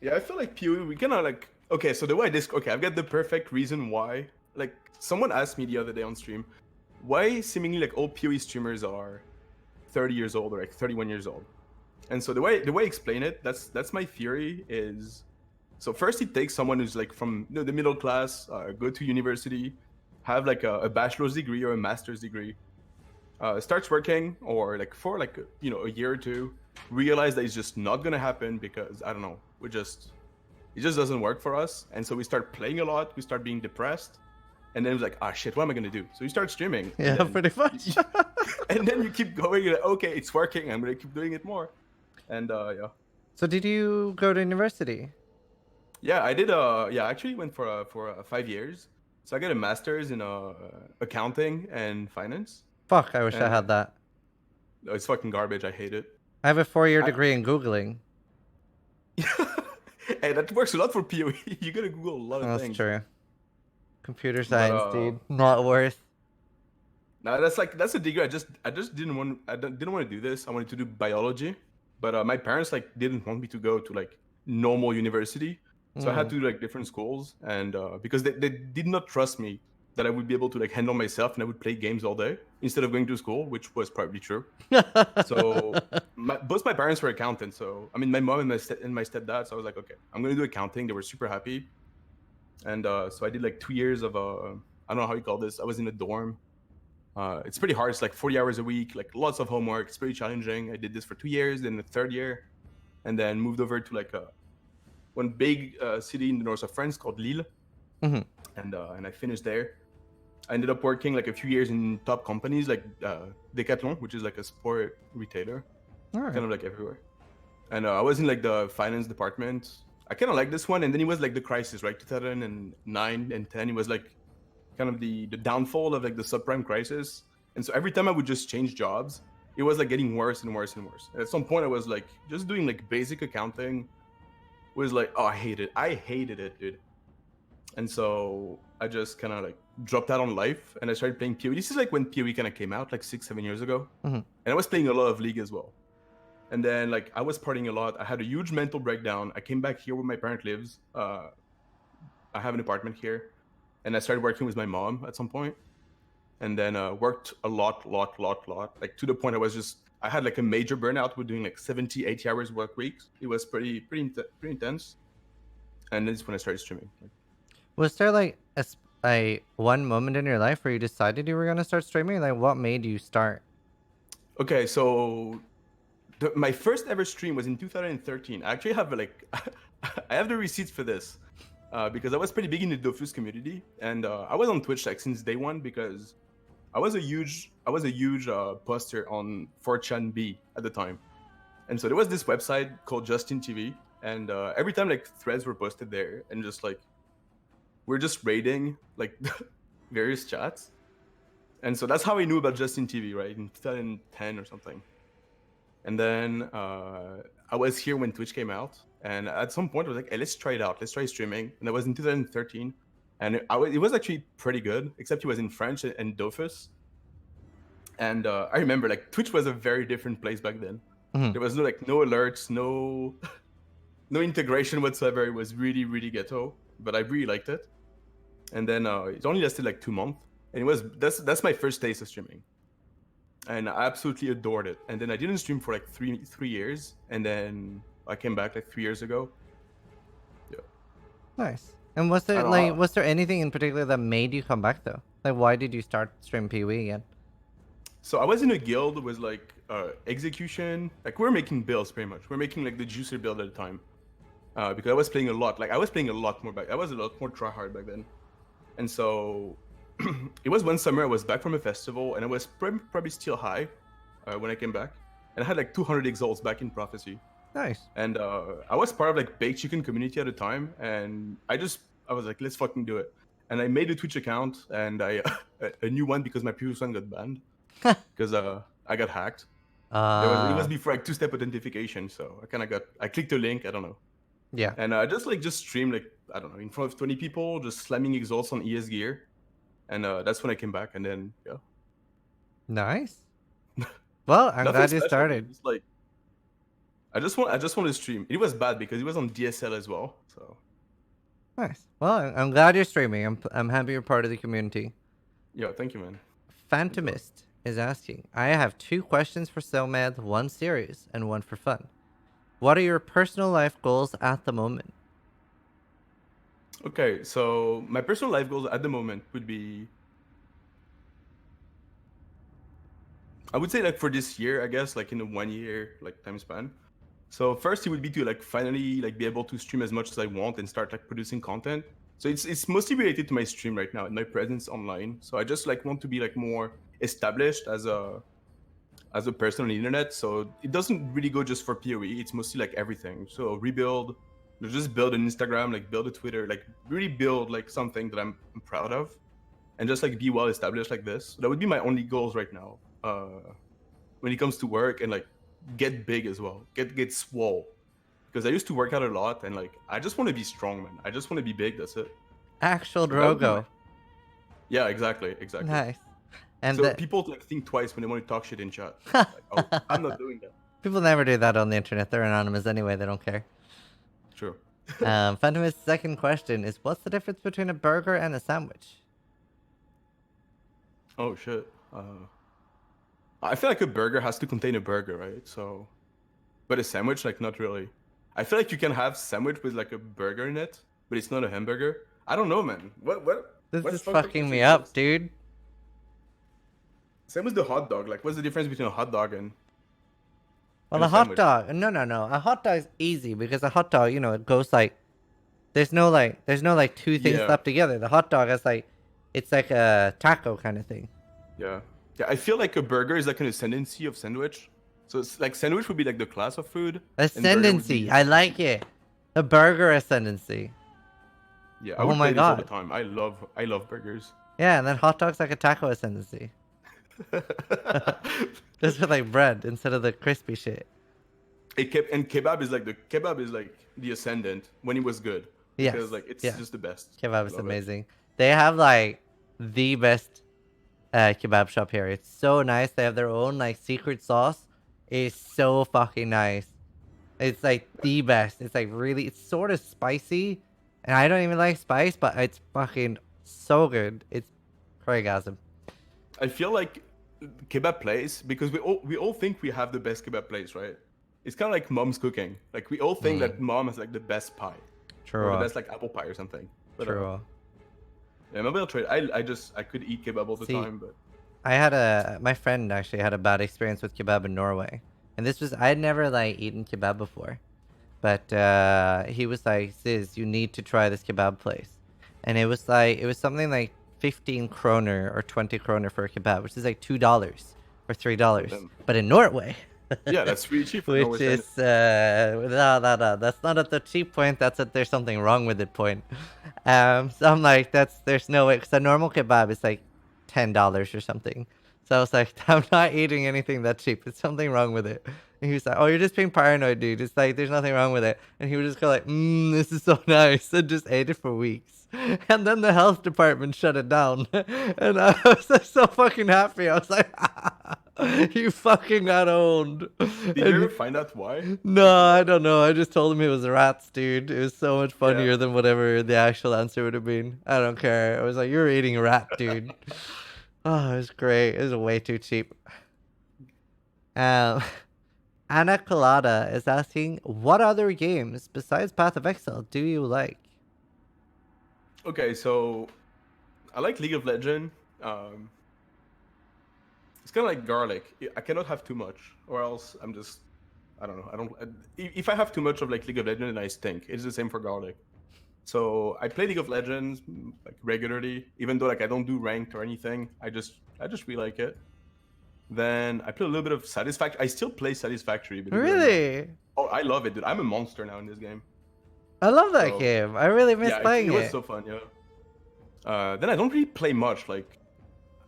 Yeah, I feel like PoE, we kind of like, okay, so the way I've got the perfect reason why. Like, someone asked me the other day on stream, why seemingly like all PoE streamers are 30 years old or like 31 years old. And so the way I explain it, that's my theory is, so first it takes someone who's like from the middle class, go to university, have like a bachelor's degree or a master's degree, starts working or like for like a year or two, realize that it's just not gonna happen because I don't know, it just doesn't work for us, and so we start playing a lot, we start being depressed, And then it was like, ah, shit, what am I gonna do? So you start streaming. Yeah, And then, pretty much. and then you keep going. You're like, okay, it's working. I'm gonna keep doing it more. And yeah. So did you go to university? Yeah, I did. Yeah, I actually went for 5 years. So I got a master's in accounting and finance. Fuck, I wish I And had that. it's fucking garbage. I hate it. I have a 4-year I, degree in Googling. Hey, that works a lot for PoE. You gotta Google a lot of That's things. true. Computer But science, dude. Not worth. no, that's a degree. I just didn't want to do this. I wanted to do biology, but my parents like didn't want me to go to like normal university, so I had to do like different schools, and because they did not trust me that I would be able to like handle myself and I would play games all day instead of going to school, which was probably true. So both my parents were accountants. So I mean, my mom and my stepdad. So I was like, okay, I'm gonna do accounting. They were super happy, and so I did like 2 years of I don't know how you call this. I was in a dorm. It's pretty hard. It's like 40 hours a week, like lots of homework. It's pretty challenging. I did this for 2 years, then the third year, and then moved over to like one big city in the north of France called Lille, and I finished there. I ended up working like a few years in top companies like Decathlon, which is like a sport retailer, kind of like everywhere. And I was in like the finance department. I kind of like this one. And then it was like the crisis, right? 2009 and 10. It was like kind of the downfall of like the subprime crisis. And so every time I would just change jobs, it was like getting worse and worse and worse. And at some point I was like just doing like basic accounting was like, oh, I hated it, dude. And so I just kind of like dropped out on life and I started playing PoE. This is like when PoE kind of came out like 6-7 years ago. And I was playing a lot of League as well. And then like I was partying a lot. I had a huge mental breakdown. I came back here where my parent lives. I have an apartment here. And I started working with my mom at some point. And then worked a lot. Like to the point I had like a major burnout with doing like 70, 80 hours work weeks. It was pretty intense. And that's when I started streaming. Was there like a one moment in your life where you decided you were gonna start streaming? Like, what made you start? Okay, so my first ever stream was in 2013. I actually have like, I have the receipts for this because I was pretty big in the Dofus community, and I was on Twitch like since day one because I was a huge poster on 4chan B at the time, and so there was this website called Justin TV, and every time like threads were posted there, and just like we're just raiding like various chats. And so that's how I knew about Justin TV, right? In 2010 or something. And then I was here when Twitch came out. And at some point I was like, hey, let's try it out. Let's try streaming. And that was in 2013. And it was actually pretty good, except it was in French and Dofus. And I remember like Twitch was a very different place back then. There was no alerts, no integration whatsoever. It was really, really ghetto, but I really liked it. And then it only lasted like 2 months, and that's my first taste of streaming, and I absolutely adored it. And then I didn't stream for like three years, and then I came back like 3 years ago. Yeah. Nice. And was there anything in particular that made you come back though? Like, why did you start stream PoE again? So I was in a guild with like execution. Like we're making builds pretty much. We're making like the juicer build at the time because I was playing a lot. Like I was playing a lot more back. I was a lot more tryhard back then. And so it was one summer I was back from a festival and I was probably still high when I came back. And I had like 200 exalts back in Prophecy. Nice. And I was part of like Baked Chicken community at the time. And I was like, let's fucking do it. And I made a Twitch account and a new one because my previous one got banned because I got hacked. It was before like 2-step authentication. So I clicked the link. I don't know. Yeah. And I just streamed like, I don't know, in front of 20 people, just slamming exalts on ES gear. And that's when I came back. And then, yeah. Nice. Well, I'm glad you started. It's like, I just want to stream. It was bad because it was on DSL as well. So. Nice. Well, I'm glad you're streaming. I'm happy you're part of the community. Yeah, thank you, man. Phantomist is asking, I have 2 questions for Somayd, one serious and one for fun. What are your personal life goals at the moment? Okay, so my personal life goals at the moment would be, I would say like for this year, I guess, like in a 1 year like time span. So first, it would be to like finally like be able to stream as much as I want and start like producing content. So it's mostly related to my stream right now and my presence online. So I just like want to be like more established as a person on the internet. So it doesn't really go just for PoE. It's mostly like everything. So rebuild, just build an Instagram, like build a Twitter, like really build like something that I'm proud of, and just like be well established like this. So that would be my only goals right now. When it comes to work and like get big as well, get swole. Because I used to work out a lot and like I just want to be strong, man. I just want to be big. That's it. Actual So that would be Drogo. yeah, exactly. Nice. And So people like think twice when they want to talk shit in chat. Like, oh, I'm not doing that. people never do that on the internet. They're anonymous anyway. They don't care. True. Phantom's second question is, what's the difference between a burger and a sandwich? Oh shit. I feel like a burger has to contain a burger, right? So, but a sandwich, like not really. I feel like you can have sandwich with like a burger in it, but it's not a hamburger. I don't know, man. This What is fucked up fucking question me is up, this? dude. Same with the hot dog. Like, what's the difference between a hot dog Well, and a a hot sandwich? dog. No. A hot dog's easy because a hot dog, it goes like there's no like two things Yeah, slapped together. The hot dog is like it's like a taco kind of thing. yeah, yeah. I feel like a burger is like an ascendancy of sandwich. So it's like sandwich would be like the class of food, and burger would Ascendancy. be I like it. The burger ascendancy. yeah. I Oh would my play this all the god. time. I love burgers. Yeah, and then hot dog's like a taco ascendancy. Just with like bread instead of the crispy shit. And kebab is like the ascendant when it was good Yes. because like it's Yeah. just the best. Kebab is Love it. amazing. They have like the best kebab shop here. It's so nice. They have their own like secret sauce. It's so fucking nice. It's like the best. It's like really, it's sort of spicy, and I don't even like spice, but it's fucking so good. It's Craigasm. I feel like kebab place because we all think we have the best kebab place, right? It's kind of like mom's cooking. Like we all think that mom has like the best pie or the True. best like apple pie or something. But True. yeah, maybe I'll try it. I could eat kebab all the See, time, but my friend actually had a bad experience with kebab in Norway, and this was I had never like eaten kebab before, but he was like, "Sis, you need to try this kebab place," and it was something like 15 kroner or 20 kroner for a kebab, which is like $2 or $3, damn. but in Norway. yeah, that's really cheap. For Which Norway is no, that's not at the cheap point, that's at there's something wrong with it point. So I'm like, there's no way, because a normal kebab is like $10 or something. So I was like, I'm not eating anything that cheap, there's something wrong with it. And he was like, oh, you're just being paranoid, dude, it's like there's nothing wrong with it. And he would just go like, this is so nice, and just ate it for weeks. And then the health department shut it down. And I was like, so fucking happy. I was like, you fucking got owned. Did you ever find out why? No, I don't know. I just told him it was rats, dude. It was so much funnier Yeah. than whatever the actual answer would have been. I don't care. I was like, you're eating a rat, dude. Oh, it was great. It was way too cheap. Um, Anna Colada is asking, what other games besides Path of Exile do you like? Okay, so I like League of Legends. It's kind of like garlic. I cannot have too much, or else I'm just, I don't know. If I have too much of like League of Legends, then I stink. It's the same for garlic. So I play League of Legends like regularly, even though like I don't do ranked or anything. I just really like it. Then I play a little bit of Satisfactory. I still play Satisfactory. Believe it or not. Really? Oh, I love it, dude. I'm a monster now in this game. I love that So, game. I really miss Yeah, playing it was it. so fun. Yeah. Then I don't really play much. Like,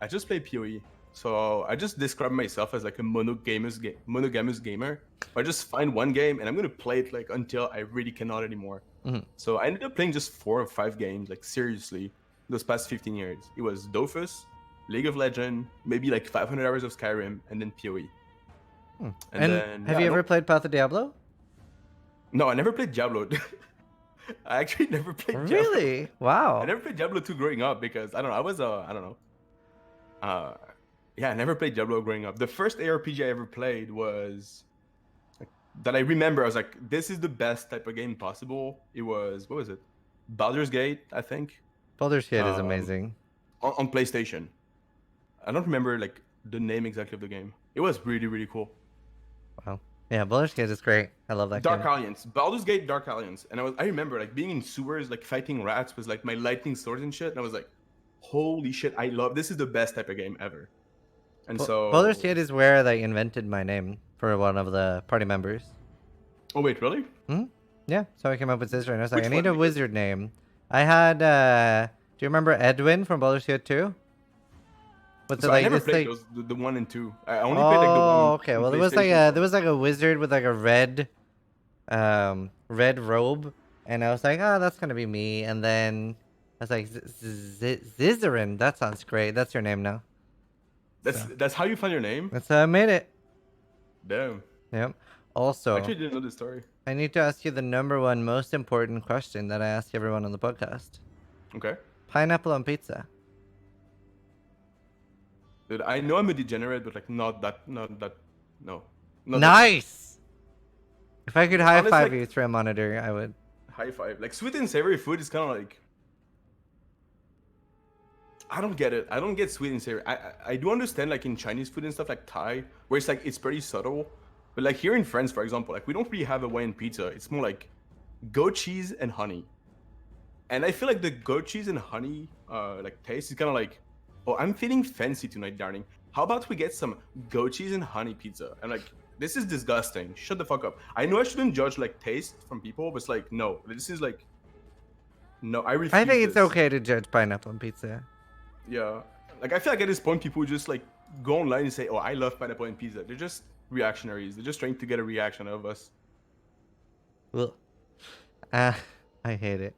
I just play PoE. So I just describe myself as like a monogamous gamer. I just find one game and I'm gonna play it like until I really cannot anymore. Mhm. So I ended up playing just 4 or 5 games, like seriously, those past 15 years. It was Dofus, League of Legends, maybe like 500 hours of Skyrim, and then PoE. And then have yeah, you I ever don't- played Path of Diablo? No, I never played Diablo. I actually never played Diablo. Really? Wow. I never played Diablo 2 growing up because I don't know. I was I don't know. Yeah, I never played Diablo growing up. The first ARPG I ever played was like, that I remember. I was like, this is the best type of game possible. It was, what was it? Baldur's Gate, I think, Baldur's Gate is Um, amazing. on PlayStation. I don't remember like the name exactly of the game. It was really, really cool. Wow. Yeah, Baldur's Gate is great. I love that Dark game. Alliance, Baldur's Gate, Dark Alliance, and I remember like being in sewers, like fighting rats with like my lightning swords and shit, and I was like, holy shit, I love this is the best type of game ever. And Baldur's so, Gate is where they invented my name for one of the party members. oh wait, really? Hmm? Yeah, so I came up with Zizaran. I was like, I Which need one? a Because wizard name. I had, do you remember Edwin from Baldur's Gate 2? With the so I like never this played like, those the 1 and 2. I only played like the oh, one okay. on Well, PlayStation. there was like a wizard with like a red robe, and I was like, oh, that's gonna be me. And then I was like, Zizaran. That sounds great. That's your name now. So That's how you find your name. that's how I made it. Damn. Yep. I Also, actually didn't know this story. I need to ask you the number one most important question that I ask everyone on the podcast. Okay. Pineapple on pizza. Dude, I know I'm a degenerate, but like not that, no, not that. Nice. If I could high Honest, five like you through a monitor, I would. high five. Like sweet and savory food is kind of like I don't get it. I don't get sweet and savory. I do understand like in Chinese food and stuff like Thai, where it's like it's pretty subtle. But like here in France, for example, like we don't really have Hawaiian pizza. It's more like goat cheese and honey. And I feel like the goat cheese and honey like taste is kind of like, oh, I'm feeling fancy tonight, darling. How about we get some goat cheese and honey pizza? And like this is disgusting. Shut the fuck up. I know I shouldn't judge like taste from people, but it's like no, this is like no, I refuse I think it's this. okay to judge pineapple on pizza. Yeah, like I feel like at this point, people just like go online and say, "Oh, I love pineapple and pizza." They're just reactionaries. They're just trying to get a reaction out of us. Ugh. I hate it.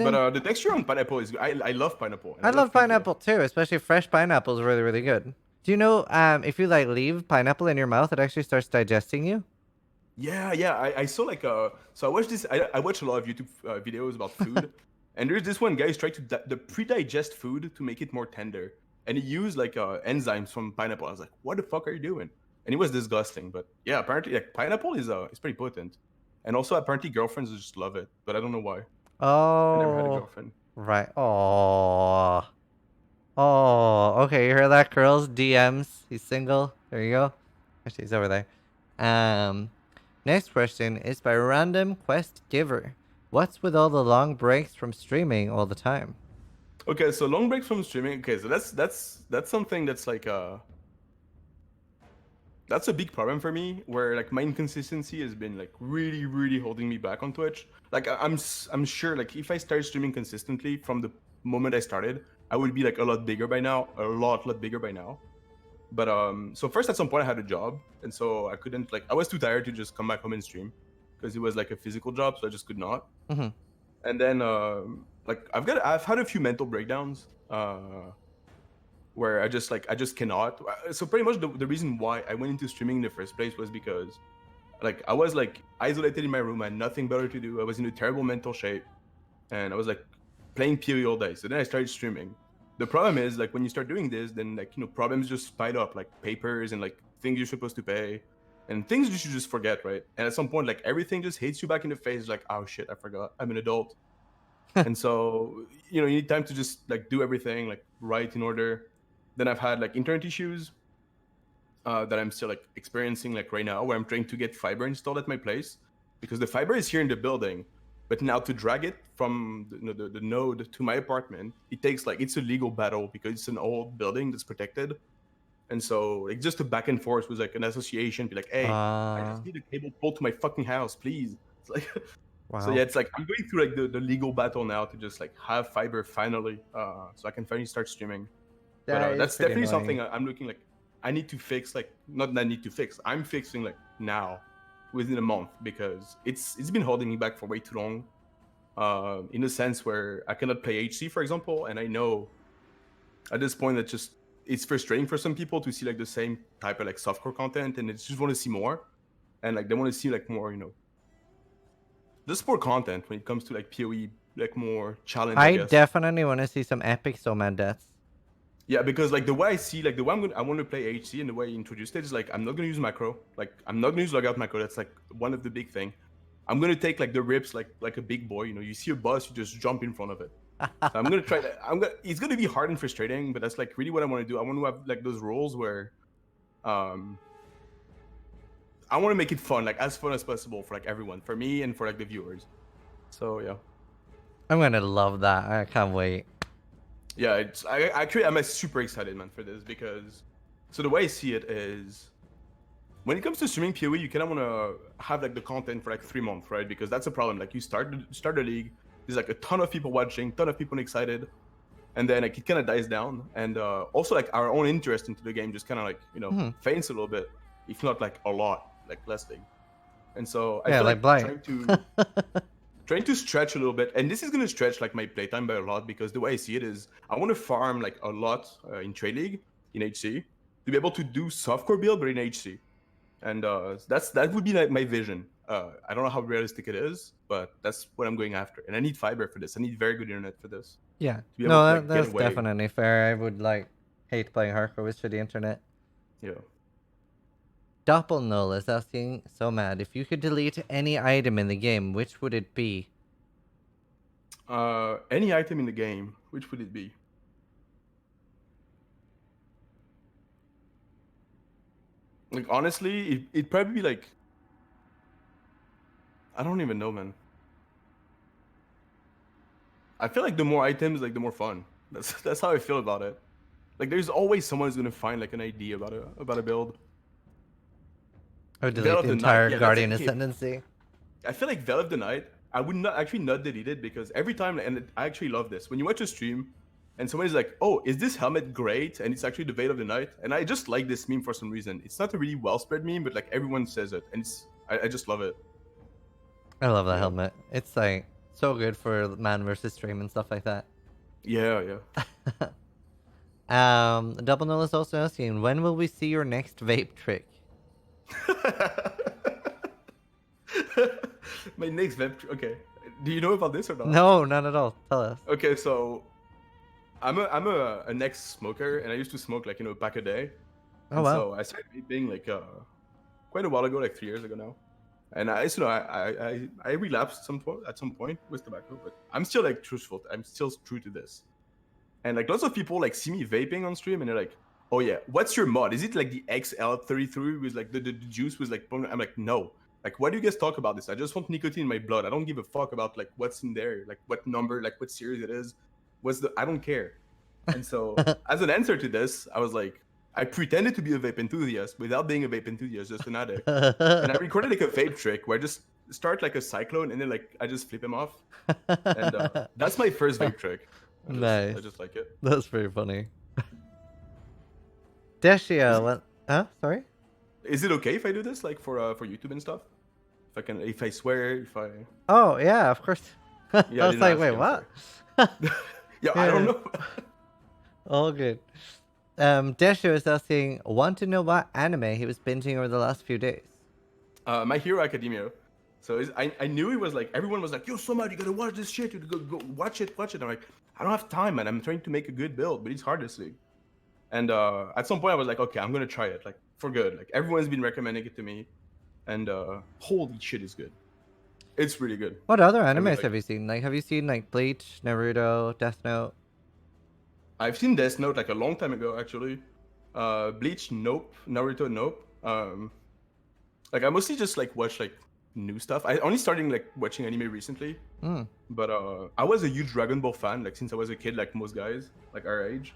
But Brandon, the texture on pineapple is. I love pineapple. And I I love love pizza. pineapple too, especially fresh pineapple is really, really good. Do you know if you like leave pineapple in your mouth, it actually starts digesting you? Yeah. I saw like So I watched this. I watch a lot of YouTube videos about food, and there's this one guy who's trying to the pre-digest food to make it more tender, and he used like enzymes from pineapple. I was like, what the fuck are you doing? And it was disgusting. But yeah, apparently like pineapple is pretty potent, and also apparently girlfriends just love it. But I don't know why. I never had a Oh, girlfriend. right. Oh, oh. Okay, you heard that, girls? DMs. He's single. There you go. Actually, he's over there. Um, Next question is by Random Quest Giver. What's with all the long breaks from streaming all the time? Okay, so long breaks from streaming. Okay, so that's something that's like that's a big problem for me. Where like my inconsistency has been like really holding me back on Twitch. Like I'm sure like if I started streaming consistently from the moment I started, I would be like a lot bigger by now, a lot bigger by now. But so first at some point I had a job, and so I couldn't like I was too tired to just come back home and stream because it was like a physical job, so I just could not. Mm-hmm. And then like I've had a few mental breakdowns where I just cannot. So pretty much the reason why I went into streaming in the first place was because like I was like isolated in my room, I had nothing better to do. I was in a terrible mental shape, and I was like playing PoE all day. So then I started streaming. The problem is like when you start doing this, then like problems just pile up, like papers and like things you're supposed to pay, and things you should just forget, right? And at some point, like everything just hits you back in the face. Like, oh shit, I forgot. I'm an adult. And so you need time to just like do everything like right in order. Then I've had like internet issues that I'm still like experiencing like right now, where I'm trying to get fiber installed at my place because the fiber is here in the building, but now to drag it from the node to my apartment, it takes like it's a legal battle because it's an old building that's protected. And so like just a back and forth with like an association, be like, hey, I just need a cable pulled to my fucking house, please. It's like Wow. So yeah, it's like I'm going through like the legal battle now to just like have fiber finally, so I can finally start streaming. But that's definitely something I'm looking like I need to fix. Like not that I need to fix, I'm fixing like now, within a month, because it's been holding me back for way too long. In a sense where I cannot play HC, for example, and I know at this point that just it's frustrating for some people to see like the same type of like softcore content, and they just want to see more, and like they want to see like more, just more content when it comes to like PoE, like more challenge. I definitely want to see some epic Somayd deaths. Yeah, because like the way I see, like the way I want to play HC and the way I introduced it is like I'm not gonna use macro, like I'm not gonna use logout macro. That's like one of the big thing. I'm gonna take like the rips like a big boy. You see a boss, you just jump in front of it. So I'm gonna try that. It's gonna be hard and frustrating, but that's like really what I want to do. I want to have like those roles where, I'm I want to make it fun, like as fun as possible for like everyone, for me and for like the viewers. So yeah. I'm gonna love that. I can't wait. Yeah, I'm super excited, man, for this because so the way I see it is when it comes to streaming PoE, you kind of want to have like the content for like 3 months, right? Because that's a problem. Like you start the league, there's like a ton of people watching, ton of people excited, and then like it kind of dies down. And also like our own interest into the game just kind of like faints a little bit, if not like a lot, like less big. And so I Yeah, feel like like Blight. trying to stretch a little bit, and this is gonna stretch like my playtime by a lot because the way I see it is I want to farm like a lot in trade league in HC to be able to do softcore build but in HC, and that would be like my vision. I don't know how realistic it is, but that's what I'm going after, and I need fiber for this. I need very good internet for this Yeah. to be able No, to like get that's away. definitely fair. I would like hate playing hardcore with shitty internet. Yeah. Doppel Null is asking Somayd, if you could delete any item in the game, which would it be? Any item in the game, which would it be? Like honestly, it'd probably be like I don't even know, man. I feel like the more items, like the more fun. That's how I feel about it. Like there's always someone who's gonna find like an idea about a build. I would Veil delete of the the Night, entire yeah, that's Guardian okay. Ascendancy. I feel like Veil of the Night, I would not delete it because every time, and I actually love this. When you watch a stream and somebody's like, "Oh, is this helmet great?" and it's actually the Veil of the Night, and I just like this meme for some reason. It's not a really well spread meme, but like everyone says it, and I just love it. I love that Yeah. helmet. It's like so good for man versus stream and stuff like that. Yeah. Double Null is also asking, when will we see your next vape trick? My next web. Okay, do you know about this or not? No, not at all. Tell us. Okay, so I'm an ex smoker, and I used to smoke like a pack a day. Oh And wow. so I started vaping like quite a while ago, like 3 years ago now. And I relapsed at some point with tobacco, but I'm still like truthful. I'm still true to this. And like lots of people like see me vaping on stream, and they're like, "Oh yeah, what's your mod? Is it like the XL33 with like the juice was like?" I'm like, "No. Like, why do you guys talk about this? I just want nicotine in my blood. I don't give a fuck about like what's in there, like what number, like what series it is. I don't care." And so as an answer to this, I was like, I pretended to be a vape enthusiast without being a vape enthusiast, just an addict. And I recorded like a vape trick where I just start like a cyclone and then like I just flip him off. And that's my first vape trick. Nice. I just like it. That's pretty funny. Deshia, what? Huh? Sorry? Is it okay if I do this like for YouTube and stuff? If I swear, if I Oh, yeah, of course. yeah, I was like, wait, what? Yeah, I don't know. All good. Deshia is asking, want to know what anime he was binging over the last few days? My Hero Academia. So I knew it was like everyone was like, "Yo, Somayd, you gotta watch this shit. You go watch it." I'm like, I don't have time, man. I'm trying to make a good build, but it's hard this league. And at some point, I was like, okay, I'm gonna try it, like for good. Like everyone's been recommending it to me, and holy shit, is good. It's really good. What other I animes really like have you seen? Like, have you seen like Bleach, Naruto, Death Note? I've seen Death Note like a long time ago, actually. Bleach, nope. Naruto, nope. Like I mostly just like watch like new stuff. I only started like watching anime recently. Mm. But I was a huge Dragon Ball fan, like since I was a kid, like most guys, like our age.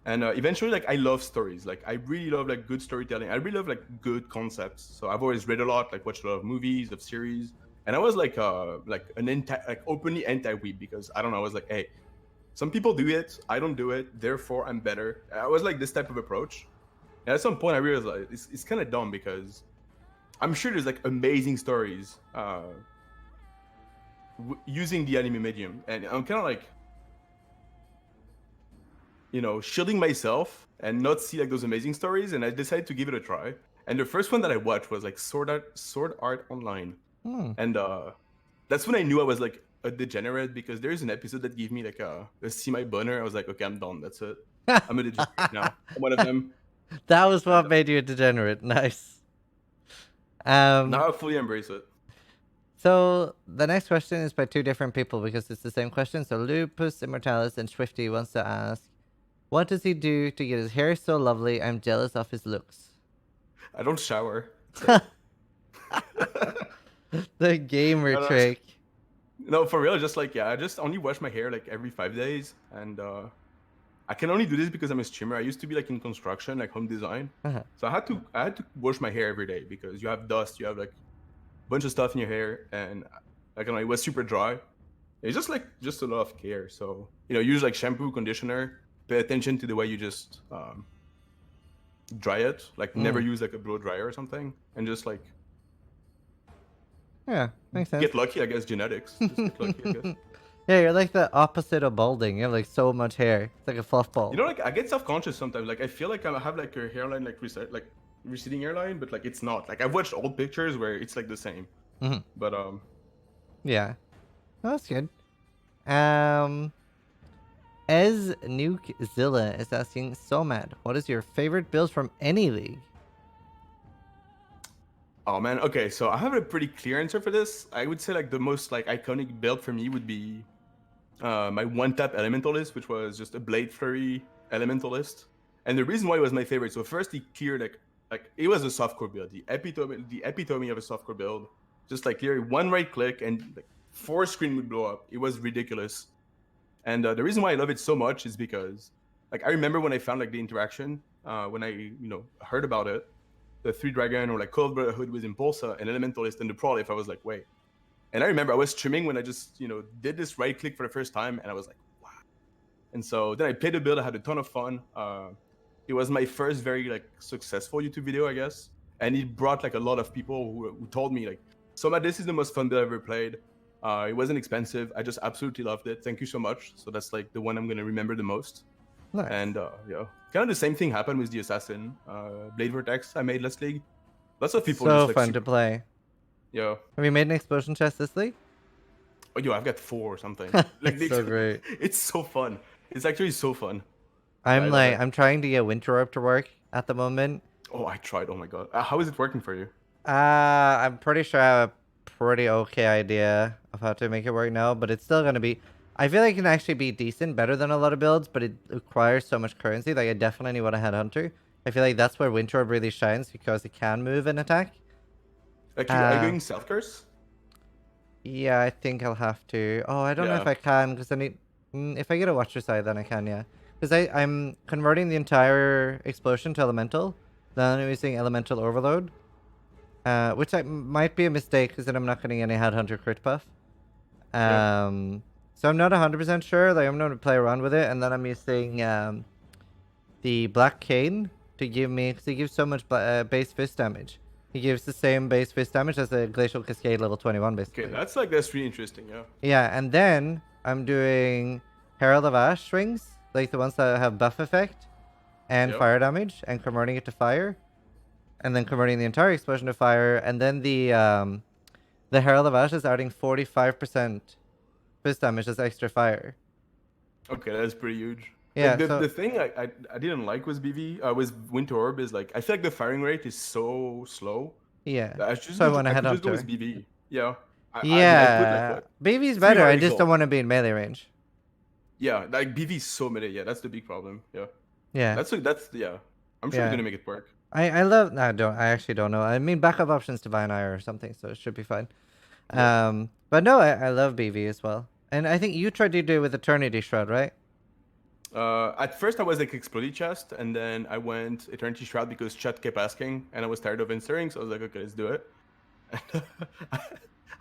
And eventually, like I love stories. Like I really love like good storytelling. I really love like good concepts. So I've always read a lot, like watched a lot of movies, of series. And I was like openly anti-weeb because I don't know. I was like, hey, some people do it, I don't do it, therefore I'm better. I was like this type of approach. And at some point, I realized like it's kind of dumb because I'm sure there's like amazing stories using the anime medium, and I'm kind of like, shielding myself and not see like those amazing stories. And I decided to give it a try. And the first one that I watched was like Sword Art Online, and that's when I knew I was like a degenerate because there's an episode that gave me like a semi-boner. I was like, okay, I'm done. That's it. I'm a degenerate now. I'm one of them. That was what made you a degenerate. Nice. Now I fully embrace it. So the next question is by two different people because it's the same question. So Lupus Immortalis and Swifty wants to ask, what does he do to get his hair so lovely? I'm jealous of his looks. I don't shower. So The gamer No, no, trick. no, for real. Just like, yeah, I just only wash my hair like every 5 days, and I can only do this because I'm a streamer. I used to be like in construction, like home design, Uh-huh. so I had to wash my hair every day because you have dust, you have like a bunch of stuff in your hair, and like, it was super dry. It's just like just a lot of care. So use like shampoo, conditioner. Pay attention to the way you just dry it. Like never Mm. use like a blow dryer or something, and just like Yeah, makes sense. get lucky. I guess genetics. Just get lucky. I guess. Yeah, you're like the opposite of balding. You have like so much hair. It's like a fluff ball. Like I get self-conscious sometimes. Like I feel like I have like a hairline like receding hairline, but like it's not. Like I've watched old pictures where it's like the same. Mhm. But Yeah, well, that's good. Um, Ez Nukezilla is asking Somayd, what is your favorite build from any league? oh man, okay. So I have a pretty clear answer for this. I would say like the most like iconic build for me would be my one-tap Elementalist, which was just a Blade Flurry Elementalist. And the reason why it was my favorite, so first he cleared like it was a softcore build, the epitome of a softcore build. Just like clear one right click and like 4 screen would blow up. It was ridiculous. And the reason why I love it so much is because like I remember when I found like the interaction, when I heard about it, the 3 dragon or like Cold Brotherhood with Impulsa and Elementalist and the Prolif, I was like, wait. And I remember I was streaming when I just, did this right click for the first time, and I was like, wow. And so then I played the build. I had a ton of fun. It was my first very like successful YouTube video, I guess, and it brought like a lot of people who told me like, Soma, this is the most fun build I've ever played. It wasn't expensive. I just absolutely loved it. Thank you so much. So that's like the one I'm gonna remember the most. Nice. And yeah, kind of the same thing happened with the Assassin Blade Vortex I made last league. Lots of people So just like fun to play. Yeah. Have you made an explosion chest this league? Oh, yo, I've got 4 or something. Like It's so great. It's so fun. It's actually so fun. I'm I love it. I'm trying to get Winter Orb to work at the moment. Oh, I tried. Oh my god. How is it working for you? I'm pretty sure I have a pretty okay idea of how to make it work now, but it's still gonna be. I feel like it can actually be decent, better than a lot of builds, but it requires so much currency. Like I definitely want a Headhunter. I feel like that's where Winter Orb really shines because it can move and attack. Actually, are you going Self Curse? Yeah, I think I'll have to. Oh, I don't know if Yeah. I can because I need. If I get a Watcher side, then I can. Yeah, because I'm converting the entire explosion to elemental. Then I'm using elemental overload, which might be a mistake because then I'm not getting any Headhunter crit buff. Yeah. So I'm not 100% sure. Like I'm gonna play around with it, and then I'm using the Black Cane to give me because he gives so much base fist damage. He gives the same base fist damage as a Glacial Cascade level 21, basically. Okay, that's really interesting. Yeah. Yeah, and then I'm doing Herald of Ash rings, like the ones that have buff effect and Yep. fire damage, and converting it to fire, and then converting the entire explosion to fire, and then the Herald of Ash is adding 45% fist damage as extra fire. Okay, that's pretty huge. Yeah, Like the, so the thing I didn't like with with Winter Orb is like I feel like the firing rate is so slow. yeah, I want to could head just go with hunter. BV. Yeah. I put like Yeah, what BB's 3 better. I hard just don't exalt. want to be in melee range. Yeah, like BV is so meta. Yeah, that's the big problem. Yeah. Yeah, That's yeah. I'm sure you're yeah. gonna make it work. I love. No, I don't. I actually don't know. I mean, backup options Divine Eye or something, so it should be fine. Yeah. But no, I love BV as well. And I think you tried to do it with Eternity Shroud, right? At first I was like Explodey Chest, and then I went Eternity Shroud because chat kept asking, and I was tired of answering, so I was like, okay, let's do it.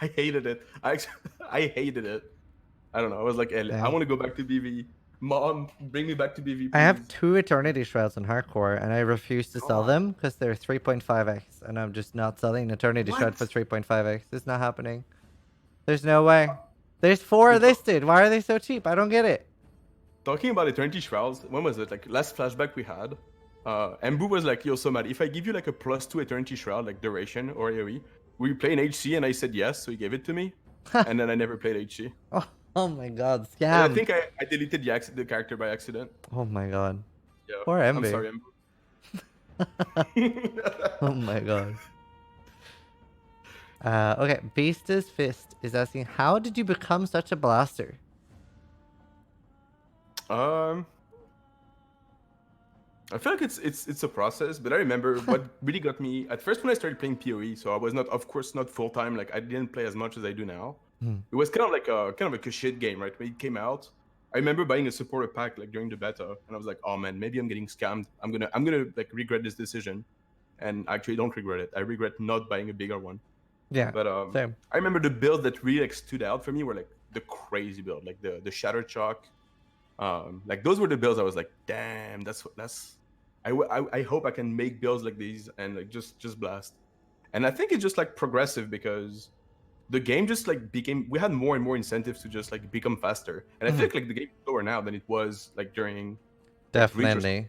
I hated it. I hated it. I don't know. I was like, I want to go back to BV. Mom, bring me back to BV, please. I have 2 Eternity Shrouds in Hardcore, and I refuse to sell them because they're 3.5x, and I'm just not selling an Eternity Shroud for 3.5x. It's not happening. There's no way. There's 4 listed. Why are they so cheap? I don't get it. Talking about Eternity Shrouds, when was it? Like last flashback we had, Embu was like, yo, Somayd, if I give you like a +2 Eternity Shroud, like duration or AoE, will you play in HC? And I said yes, so he gave it to me. And then I never played HC. Oh my god, scam. And I think I deleted the character by accident. Oh my god. Yeah. Poor Embu. I'm sorry, Embu. Oh my god. Okay, Beast's Fist is asking, how did you become such a blaster? I I feel like it's a process, but I remember what really got me at first when I started playing PoE. So I was not, of course, not full time. Like I didn't play as much as I do now. Hmm. It was kind of like a shit game, right? When it came out, I remember buying a supporter pack like during the beta, and I was like, oh man, maybe I'm getting scammed. I'm gonna like regret this decision, and actually don't regret it. I regret not buying a bigger one. Yeah. But Same. I remember the builds that really like stood out for me were like the crazy build, like the Shatter Chalk. Like those were the builds I was like, damn, that's. I hope I can make builds like these and like just blast. And I think it's just like progressive because the game just like became. We had more and more incentives to just like become faster. And I Mhm. feel like the game is slower now than it was like during like Reach or something.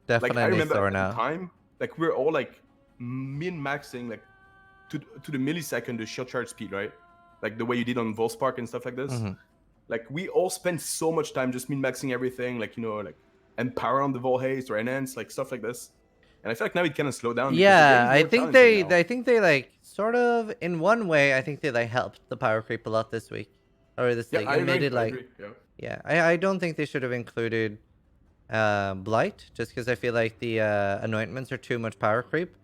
Definitely. Like I Definitely remember slower at the now. time, like we are all like min maxing like to the millisecond the shield charge speed, right? Like the way you did on Volspark and stuff like this. Hmm. Like we all spend so much time just min maxing everything, like like empower on the Vol haste or enhance, like stuff like this. And I feel like now it kind of slow down because the game Yeah, is more challenging now. I think they like sort of in one way. I think they like helped the power creep a lot this week or this Yeah, league I and made agree. it I like agree. Yeah. yeah. I don't think they should have included blight just because I feel like the anointments are too much power creep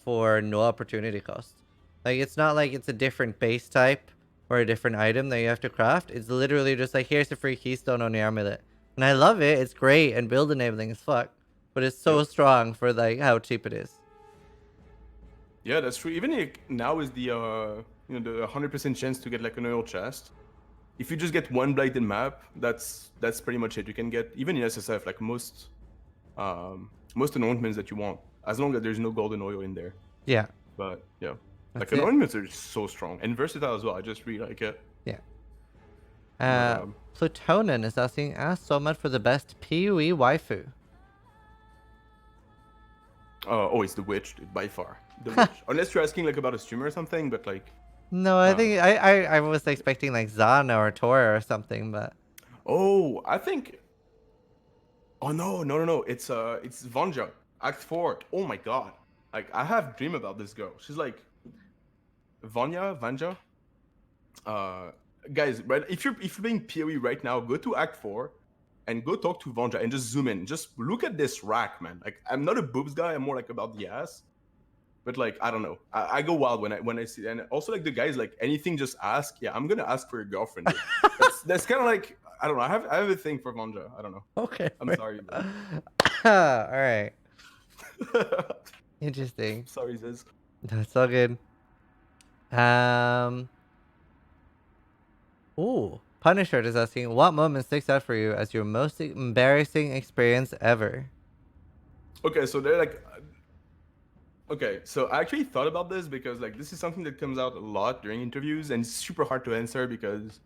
for no opportunity cost. Like it's not like it's a different base type or a different item that you have to craft. It's literally just like here's a free keystone on your amulet, and I love it. It's great and build enabling as fuck, but it's so Yep. strong for like how cheap it is. Yeah, that's true. Even like, now is the the 100% chance to get like an oil chest. If you just get one blighted map, that's pretty much it. You can get even in SSF like most anointments that you want, as long as there's no golden oil in there. Yeah, But yeah, like that's it. anointments are so strong and versatile as well. I just really like it. Yeah. But Plutonin is asking, ask Somayd for the best PoE waifu. oh, it's the witch, dude, by far the witch. Unless you're asking like about a streamer or something, but like, No, I uh, think I was expecting like Zana or Tora or something, but oh, I think, oh no, it's Vanja, Act 4. Oh my god, like I have dream about this girl. She's like Vanja. Uh, guys, right? If you're playing PoE right now, go to Act 4 and go talk to Vanja and just zoom in. Just look at this rack, man. Like I'm not a boobs guy. I'm more like about the ass. But like I don't know, I go wild when I see, and also like the guys like anything just ask. Yeah, I'm gonna ask for your girlfriend. Dude. That's kind of like I don't know. I have a thing for Vanja. I don't know. okay. I'm sorry, All right. man. Interesting. Sorry, Ziz. That's all good. Um. Ooh. Punisher is asking, what moment sticks out for you as your most embarrassing experience ever? Okay, so they're like okay, so I actually thought about this because like this is something that comes out a lot during interviews and it's super hard to answer because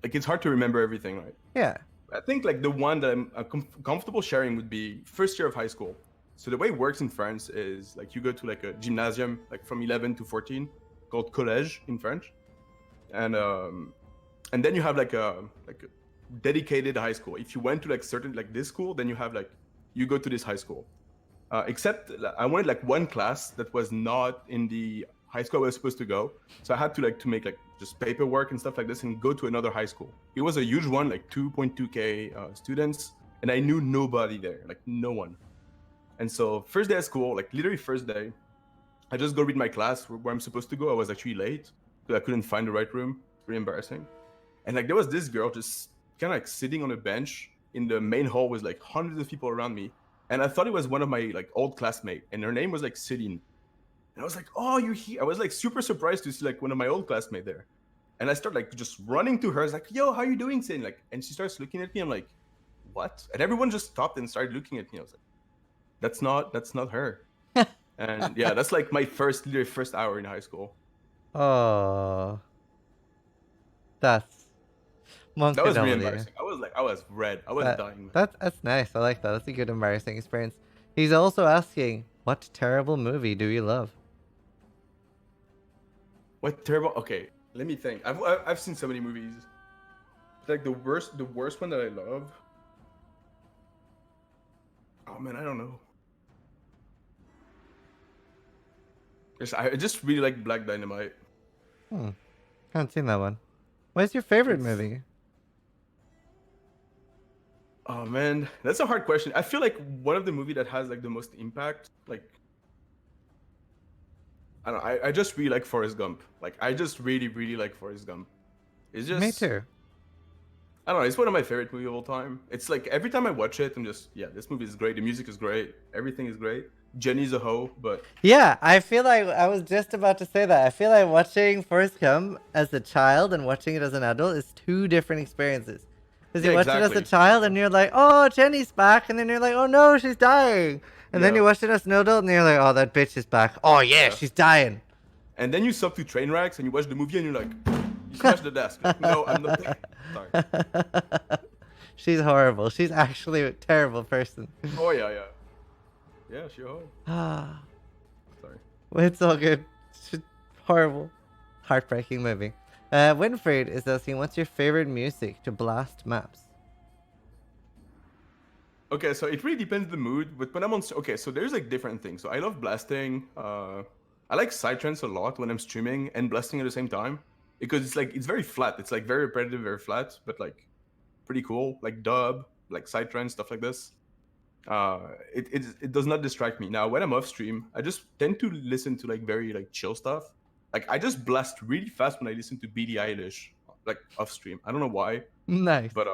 like it's hard to remember everything, right? Yeah. I think like the one that I'm comfortable sharing would be first year of high school. So the way it works in France is like you go to like a gymnasium like from 11 to 14 called collège in French, and then you have like a dedicated high school. If you went to like certain like this school, then you have like you go to this high school. Except I wanted like one class that was not in the high school I was supposed to go, so I had to make like just paperwork and stuff like this and go to another high school. It was a huge one, like 2.2k students, and I knew nobody there, like no one. And so first day at school, like literally first day, I just go read my class where I'm supposed to go. I was actually late, so I couldn't find the right room. It's pretty embarrassing. And like there was this girl just kind of like sitting on a bench in the main hall with like hundreds of people around me, and I thought it was one of my like old classmates, and her name was like Celine. And I was like, "Oh, you're here!" I was like super surprised to see like one of my old classmates there, and I start like just running to her. I was like, "Yo, how you doing, Celine?" Like, and she starts looking at me. I'm like, "What?" And everyone just stopped and started looking at me. I was like, "That's not her." And yeah, that's like my literally first hour in high school. Oh, that's one That could was really W. embarrassing. I was red. I was dying, man. That's nice. I like that. That's a good embarrassing experience. He's also asking, what terrible movie do you love? What terrible. Okay, let me think. I've seen so many movies. Like the worst one that I love. Oh man, I don't know. I just really like Black Dynamite. Hmm. Haven't seen that one. What's your favorite It's movie? Oh man, that's a hard question. I feel like one of the movie that has like the most impact, like I don't know, I just really like Forrest Gump. Like I just really like Forrest Gump. It's Me just too. I don't know, it's one of my favorite movies of all time. It's like every time I watch it, I'm just yeah, this movie is great. The music is great. Everything is great. Jenny's a hoe, but Yeah, I feel like I was just about to say that. I feel like watching Forrest Gump as a child and watching it as an adult is two different experiences. Because yeah, you watch it as a exactly. child and you're like, oh, Jenny's back. And then you're like, oh no, she's dying. And then Yeah, you watch it as an adult and you're like, oh, that bitch is back. Oh yeah, yeah. she's dying. And then you sub to train wrecks and you watch the movie and you're like, you smash the desk. Like, no, I'm not there. Sorry. She's horrible. She's actually a terrible person. Oh yeah, yeah. Yeah, she a hoe. Ah, Sorry. it's all good. She's horrible. Heartbreaking movie. Winfried is asking, what's your favorite music to blast maps? Okay, so it really depends the mood, but when I'm on okay, so there's like different things. So I love blasting. I like psytrance a lot when I'm streaming and blasting at the same time because it's like it's very flat. It's like very repetitive, very flat, but like pretty cool. Like dub, like psytrance stuff like this. It does not distract me. Now when I'm off stream, I just tend to listen to like very like chill stuff. Like I just blast really fast when I listen to Billie Eilish like off stream. I don't know why, Nice. but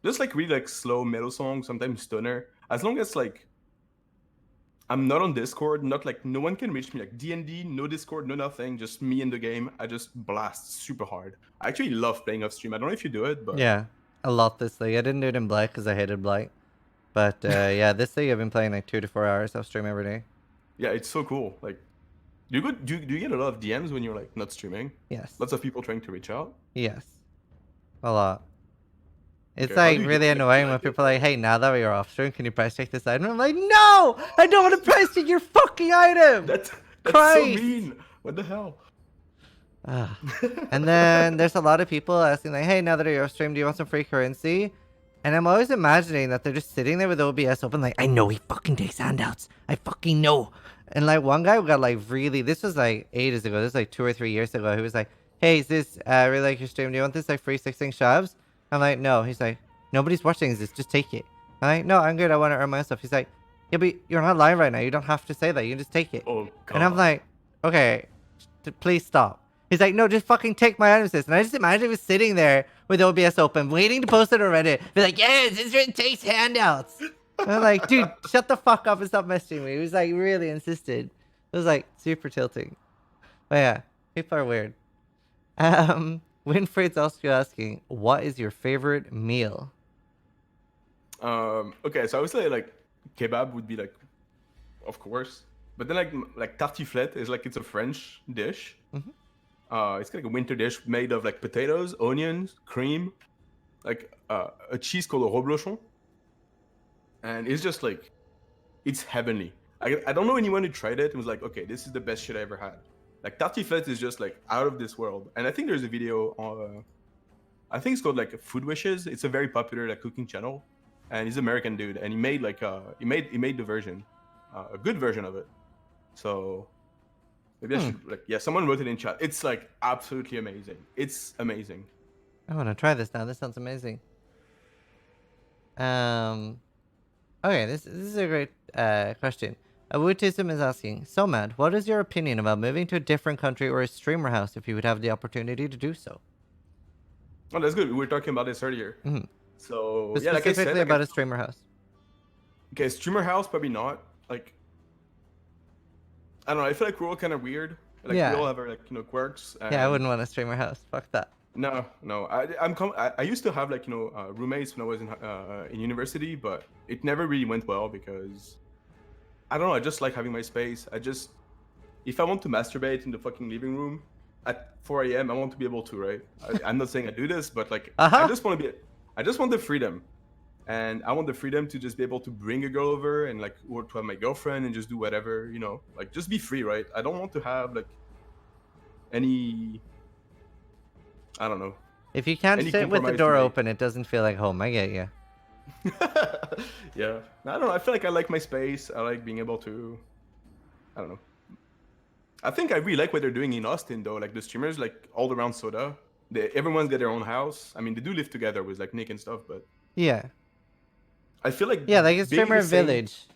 just like really like slow metal songs, sometimes stoner. As long as like I'm not on Discord, not like no one can reach me like D&D, no Discord, no nothing, just me in the game. I just blast super hard. I actually love playing off stream. I don't know if you do it, but Yeah, a lot this league. I didn't do it in Black because I hated Blight. But yeah, this league I've been playing like 2 to 4 hours off stream every day. yeah, it's so cool. Like, do you get a lot of DMs when you're like not streaming? Yes. Lots of people trying to reach out. Yes. A lot. It's Okay, how like do you really do it? Like, do you annoying when like it? people are like, hey, now that we're off stream, can you price check this item? I'm like, no! I don't want to price check your fucking item! That's so Christ! mean. What the hell? Ah. And then there's a lot of people asking like, hey, now that you're off stream, do you want some free currency? And I'm always imagining that they're just sitting there with OBS open like, I know he fucking takes handouts. I fucking know. And like one guy got like really, this was like ages ago. This was like 2 or 3 years ago. He was like, hey, is this really like your stream? Do you want this like free 16 shovs? I'm like, no. He's like, nobody's watching this. Just take it. I'm like, no, I'm good. I want to earn my stuff. He's like, yeah, but you're not live right now. You don't have to say that. You can just take it. Oh god. And I'm like, okay, please stop. He's like, no, just fucking take my items. And I just imagine he was sitting there with OBS open, waiting to post it on Reddit. Be like, yes, Zizaran takes handouts. And I'm like, dude, shut the fuck up and stop messaging me. He was like, really insisted. It was like super tilting. But yeah, people are weird. Winfried's also asking, what is your favorite meal? Okay, so I would say like kebab would be like, of course, but then like tartiflette is like it's a French dish. Mhm. It's like a winter dish made of like potatoes, onions, cream, like a cheese called a reblochon, and it's just like it's heavenly. I don't know anyone who tried it and was like, okay, this is the best shit I ever had. Like tartiflette is just like out of this world, and I think there's a video on. I think it's called like Food Wishes. It's a very popular like cooking channel, and he's an American dude, and he made like he made the version, a good version of it. So maybe I should like yeah. Someone wrote it in chat. It's like absolutely amazing. It's amazing. I want to try this now. This sounds amazing. Okay, this is a great question. Awutism is asking, Somayd, what is your opinion about moving to a different country or a streamer house if you would have the opportunity to do so? Oh, that's good. We were talking about this earlier. Mm-hmm. So But yeah, like I specifically said, like, about a streamer house. okay, streamer house probably not. Like I don't know. I feel like we're all kind of weird. Like Yeah. we all have our like quirks. And Yeah, I wouldn't want a streamer house. Fuck that. No. I used to have like roommates when I was in university, but it never really went well because I don't know. I just like having my space. If I want to masturbate in the fucking living room at 4 a.m., I want to be able to, right? I'm not saying I do this, but like I just want the freedom, and I want the freedom to just be able to bring a girl over and like or to have my girlfriend and just do whatever, like just be free, right? I don't want to have like any. I don't know. If you can't Any sit with the compromise door to make. open, it doesn't feel like home. I get you. Yeah. I don't know. I feel like I like my space. I like being able to. I don't know. I think I really like what they're doing in Austin, though. Like the streamers, like all around Soda, everyone's got their own house. I mean, they do live together with like Nick and stuff, but Yeah. I feel like Yeah, like a being in streamer the same, village.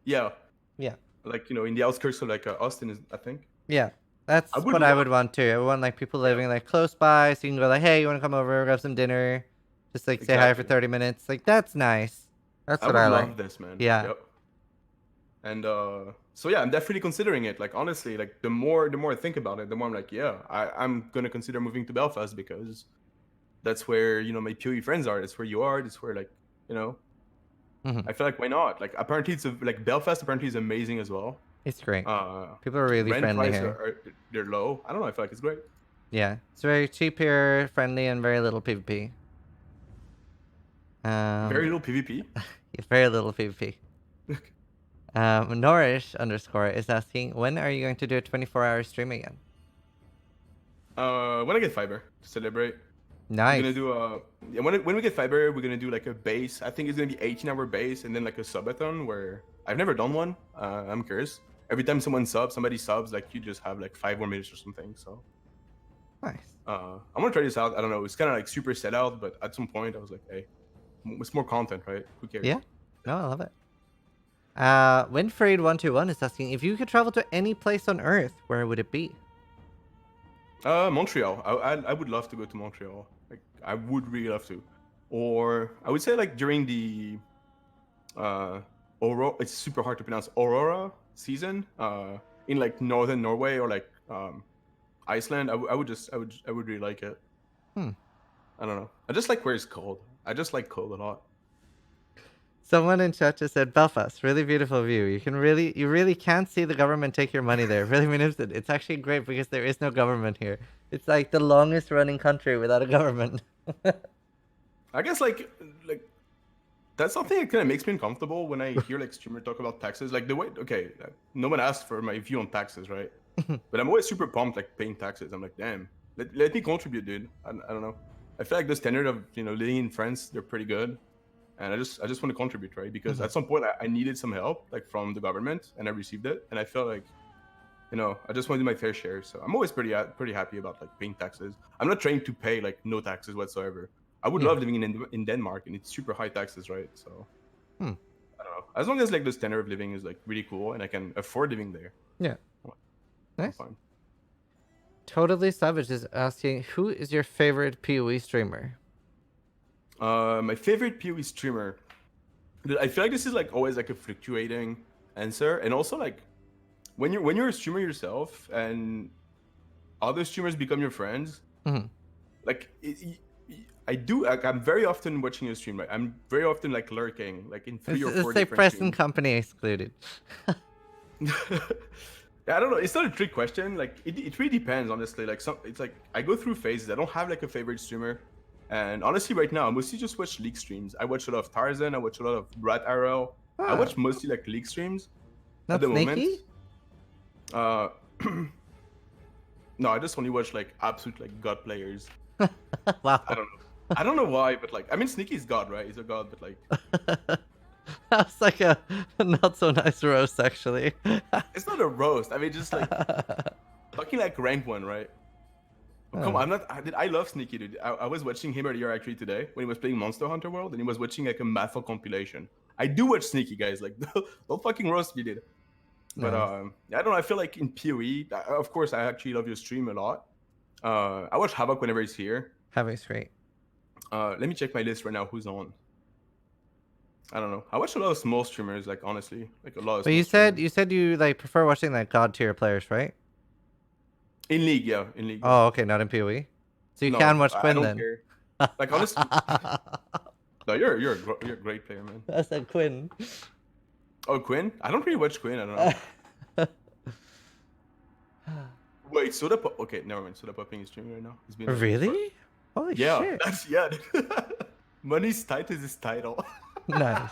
yeah, Yeah. like in the outskirts of like Austin is, I think. Yeah. I That's would what I would love, want too. I would want like people yeah, living like close by, so you can go like, hey, you want to come over, grab some dinner, just like say hi for exactly. 30 minutes. Like that's nice. That's I what would I like. love this, man. Yeah. Yep. And so yeah, I'm definitely considering it. Like honestly, like the more I think about it, the more I'm like, yeah, I'm gonna consider moving to Belfast because that's where my PoE friends are. That's where you are. That's where you know. Hmm. I feel like why not? Like apparently like Belfast apparently is amazing as well. It's great. Uh, People are really Rent friendly prices here. they're low. I don't know. I feel like it's great. Yeah. It's very cheap here, friendly, and very little PvP. Very Um, little PvP. very little PvP. Nourish underscore is asking, when are you going to do a 24-hour stream again? When I get fiber to celebrate. We're Nice. gonna do when we get fiber, we're gonna do like a base. I think it's gonna be 18-hour base and then like a subathon where I've never done one. I'm curious. Every time somebody subs, like you just have like 5 more minutes or something. So Nice. I'm gonna try this out. I don't know. It's kind of like super set out, but at some point I was like, hey, it's more content, right? Who cares? Yeah. No, I love it. Winfried121 is asking, if you could travel to any place on Earth, where would it be? Montreal. I would love to go to Montreal. Like I would really love to. Or I would say like during the Aurora. It's super hard to pronounce. Aurora season. In like northern Norway or like Iceland. I would really like it. I don't know. I just like where it's cold. I just like cold a lot. Someone in chat just said Belfast, really beautiful view. You really can't see the government take your money there. Really magnificent. It's actually great because there is no government here. It's like the longest running country without a government. I guess like that's something that kind of makes me uncomfortable when I hear like streamer talk about taxes. Like the way, okay, no one asked for my view on taxes, right? But I'm always super pumped like paying taxes. I'm like, damn, let me contribute, dude. I don't know. I feel like the standard of living in France, they're pretty good, and I just want to contribute, right? Because at some point I needed some help like from the government, and I received it, and I felt like I just want to do my fair share. So I'm always pretty happy about like paying taxes. I'm not trying to pay like no taxes whatsoever. I would love living in Denmark, and it's super high taxes, right? So I don't know. As long as like the standard of living is like really cool and I can afford living there. Yeah. Nice. Fine. Totally Savage is asking, who is your favorite PoE streamer? My favorite PoE streamer. I feel like this is like always like a fluctuating answer, and also like when you're a streamer yourself and other streamers become your friends, like I'm very often watching a stream, right? I'm very often like lurking, like in 3 or 4 Say different Preston streams. Company excluded. I don't know. It's not a trick question. Like it really depends, honestly. Like it's like I go through phases. I don't have like a favorite streamer, and honestly, right now I mostly just watch league streams. I watch a lot of Tarzan. I watch a lot of Rat Arrow. I watch mostly like league streams Not at the Sneaky? moment. No, I just only watch like absolute like god players. Wow. I don't know why, but like I mean, Sneaky's god, right? He's a god, but like. That's like a not so nice roast, actually. It's not a roast. I mean, just like talking like rank 1, right? Oh, come on, I love Sneaky, dude. I was watching him earlier actually today when he was playing Monster Hunter World, and he was watching like a Mathel compilation. I do watch Sneaky, guys. Like, don't fucking roast me, dude. But I don't know. I feel like in PoE, of course, I actually love your stream a lot. I watch Havoc whenever he's here. Havoc's great. Let me check my list right now. Who's on? I don't know. I watch a lot of small streamers, like honestly, like a lot of. But you said you like prefer watching like god tier players, right? In league, yeah, in league. Oh, okay, not in PoE. So you can watch Quinn then. Care. Like honestly, no, you're a great player, man. I said Quinn. Oh, Quinn? I don't really watch Quinn. I don't know. Wait, Soda Pop. Okay, never mind. Soda Popping is streaming right now. He's been Really? Holy shit! Money's tight is his title. Nice.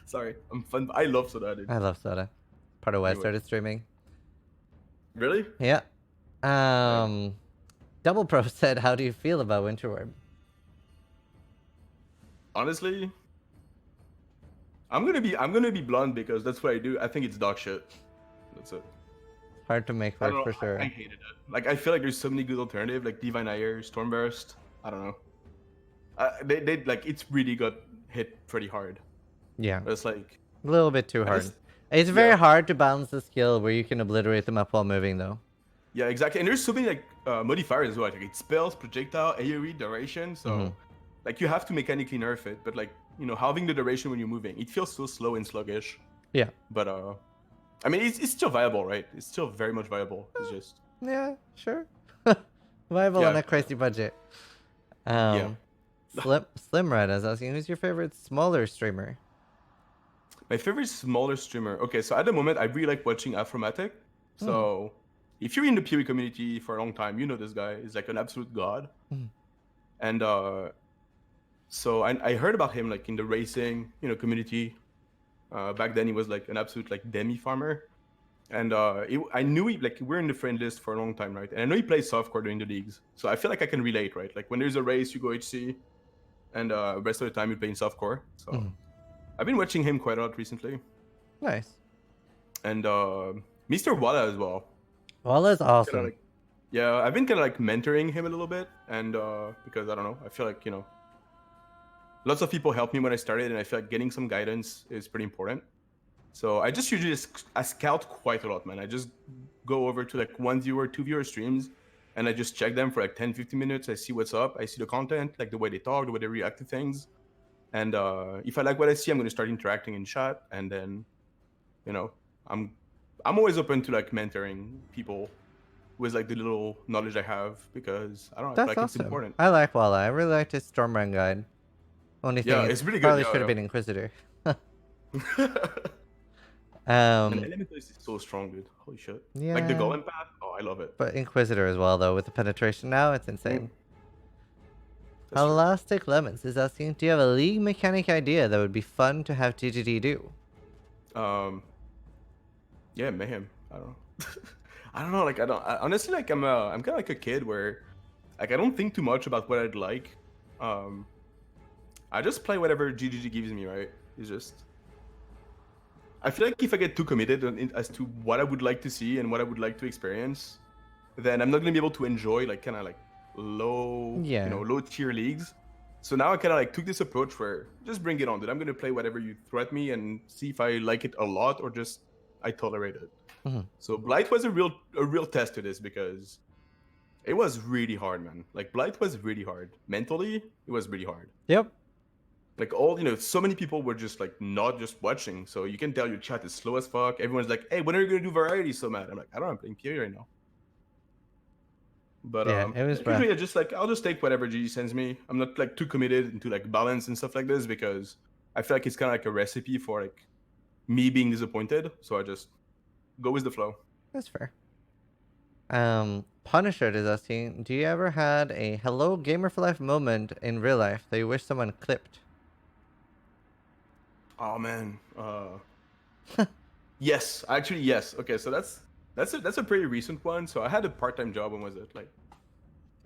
Sorry, I'm fun. I love Soda, dude. I love Soda. Part of why I Anyway. started streaming. Really? Yeah. Double Pro said, "How do you feel about Winterworm?" Honestly, I'm gonna be blunt because that's what I do. I think it's dog shit. That's it. Hard to make work for sure. I hated it. Like I feel like there's so many good alternatives, like Divine Ire, Stormburst. I don't know. They like it's really got hit pretty hard. Yeah. But it's like A little bit too I hard. just It's very yeah. hard to balance the skill where you can obliterate them up while moving, though. Yeah, exactly. And there's so many like modifiers as well. Like it's spells, projectile, AoE, duration. Hmm. So like you have to mechanically nerf it, but like having the duration when you're moving, it feels so slow and sluggish. Yeah. But I mean it's still viable, right? It's still very much viable. It's just Yeah, sure. Viable on yeah, a crazy budget. yeah. Slim Red is asking, who's your favorite smaller streamer? My favorite smaller streamer. Okay, so at the moment I really like watching Afromatic. Hmm. So if you're in the PoE community for a long time, you know this guy is like an absolute god. Hmm. And so I heard about him like in the racing community. Back then he was like an absolute like demi farmer, and I knew we're in the friend list for a long time, right? And I know he plays softcore during the leagues, so I feel like I can relate, right? Like when there's a race, you go HC, and rest of the time you're playing softcore. So Hmm. I've been watching him quite a lot recently, Nice. and Mr. Walla as well. Well, that's Kinda awesome. like, yeah, I've been kind of like mentoring him a little bit, and because I don't know, I feel like lots of people helped me when I started, and I feel like getting some guidance is pretty important. So I just usually I scout quite a lot, man. I just go over to like 1 viewer, 2 viewer streams, and I just check them for like 10, 15 minutes. I see what's up. I see the content, like the way they talk, the way they react to things. And if I like what I see, I'm going to start interacting in chat. And then, I'm always open to like mentoring people with like the little knowledge I have, because I don't know, I feel That's like it's awesome. important. I like Walla. I really liked his Storm Run guide. Only thing Yeah, is, it's really good. probably should have Yeah, been Inquisitor. yeah. Man, Um, Elemental is so strong, dude. Holy shit. Like the yeah, Golem path. Oh, I love it. but Inquisitor as well, though, with the penetration now, it's Mm, insane. that's true. Elastic Lemons is asking, do you have a league mechanic idea that would be fun to have TGT do? Yeah, mayhem. I don't know. I don't know. Like honestly, like I'm kind of like a kid where like I don't think too much about what I'd like. Um, I just play whatever GGG gives me, right? It's just I feel like if I get too committed as to what I would like to see and what I would like to experience, then I'm not gonna be able to enjoy like kind of like low, Yeah. low tier leagues. So now I kind of like took this approach where just bring it on, dude. I'm gonna play whatever you throw at me and see if I like it a lot or just I tolerate it. Mhm. So Blight was a real test to this, because it was really hard, man. Like Blight was really hard. Mentally, it was really hard. Yep. Like so many people were just like not just watching. So you can tell your chat is slow as fuck. Everyone's like, "Hey, when are you gonna do variety?" So mad. I'm like, I don't know, I'm playing PoE right now. But Yeah, it was rough. usually I'll just take whatever GG sends me. I'm not like too committed into like balance and stuff like this, because I feel like it's kind of like a recipe for like me being disappointed. So I just go with the flow. That's fair. Punisher is asking, do you ever had a hello gamer for life moment in real life that you wish someone clipped? Oh man. Yes, actually yes. Okay, so that's a pretty recent one. So I had a part-time job. When was it? Like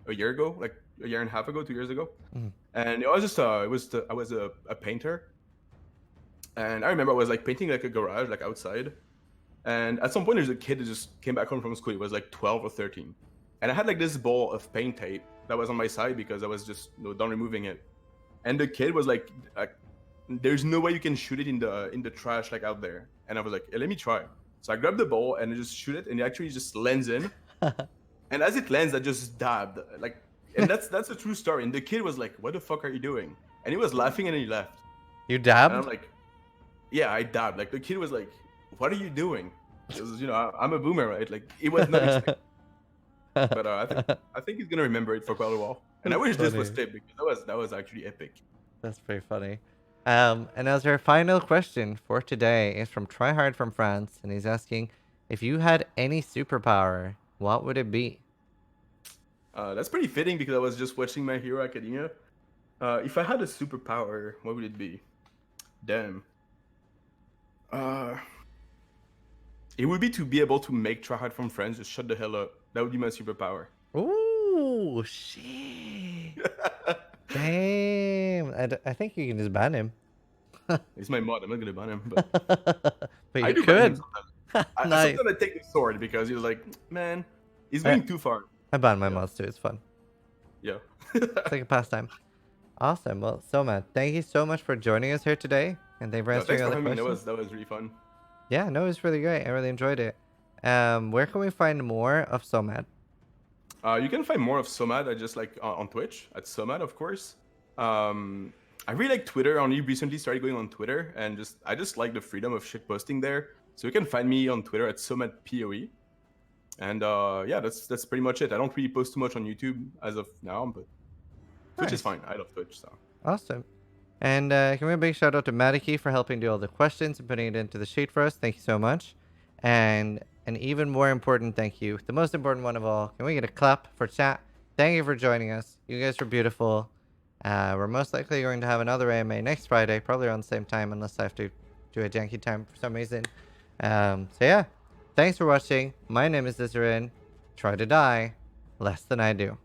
a year ago, like a year and a half ago, 2 years ago. Mhm. And it was just I was a painter, and I remember I was like painting like a garage like outside, and at some point there's a kid that just came back home from school. He was like 12 or 13, and I had like this ball of paint tape that was on my side because I was just done removing it, and the kid was like, there's no way you can shoot it in the trash like out there. And I was like, hey, let me try. So I grabbed the ball and I just shoot it, and it actually just lands in. And as it lands, I just dabbed. Like, and that's a true story. And the kid was like, what the fuck are you doing? And he was laughing, and he left. You And dabbed? I'm like, yeah, I dabbed. Like the kid was like, what are you doing? Because I'm a boomer, right? Like it was not expected. But I think he's gonna remember it for quite a while. And I wish this was Funny. taped, because that was actually epic. That's pretty funny. And as our final question for today is from Tryhard from France, and he's asking, if you had any superpower, what would it be? That's pretty fitting, because I was just watching My Hero Academia. If I had a superpower, what would it be? Damn. It would be to be able to make Tryhard from Friends just shut the hell up. That would be my superpower. Ooh, shit. Damn. I think you can just ban him. He's my mod. I'm not gonna ban him, but But I you do ban him could. sometimes. Nice. Sometimes I take the sword because he's like, man, he's going too far. I ban my Yeah. mods too. It's fun. Yeah. It's like a pastime. Awesome. Well, Somayd, thank you so much for joining us here today. And thanks for No, answering thanks all for the having me. questions. That was really fun. Yeah, no, it was really great. I really enjoyed it. Where can we find more of Somayd? You can find more of Somayd. I just like on Twitch at Somayd, of course. I really like Twitter. I only recently started going on Twitter, and I just like the freedom of shit posting there. So you can find me on Twitter at SomaydPoE. And yeah, that's pretty much it. I don't really post too much on YouTube as of now, but Twitch is Nice. fine. I love Twitch, so. Awesome. And can we give a big shout out to Matiki for helping do all the questions and putting it into the sheet for us? Thank you so much. And an even more important thank you, the most important one of all, can we get a clap for chat? Thank you for joining us. You guys were beautiful. We're most likely going to have another AMA next Friday, probably around the same time, unless I have to do a janky time for some reason. So yeah, thanks for watching. My name is Zizaran. Try to die less than I do.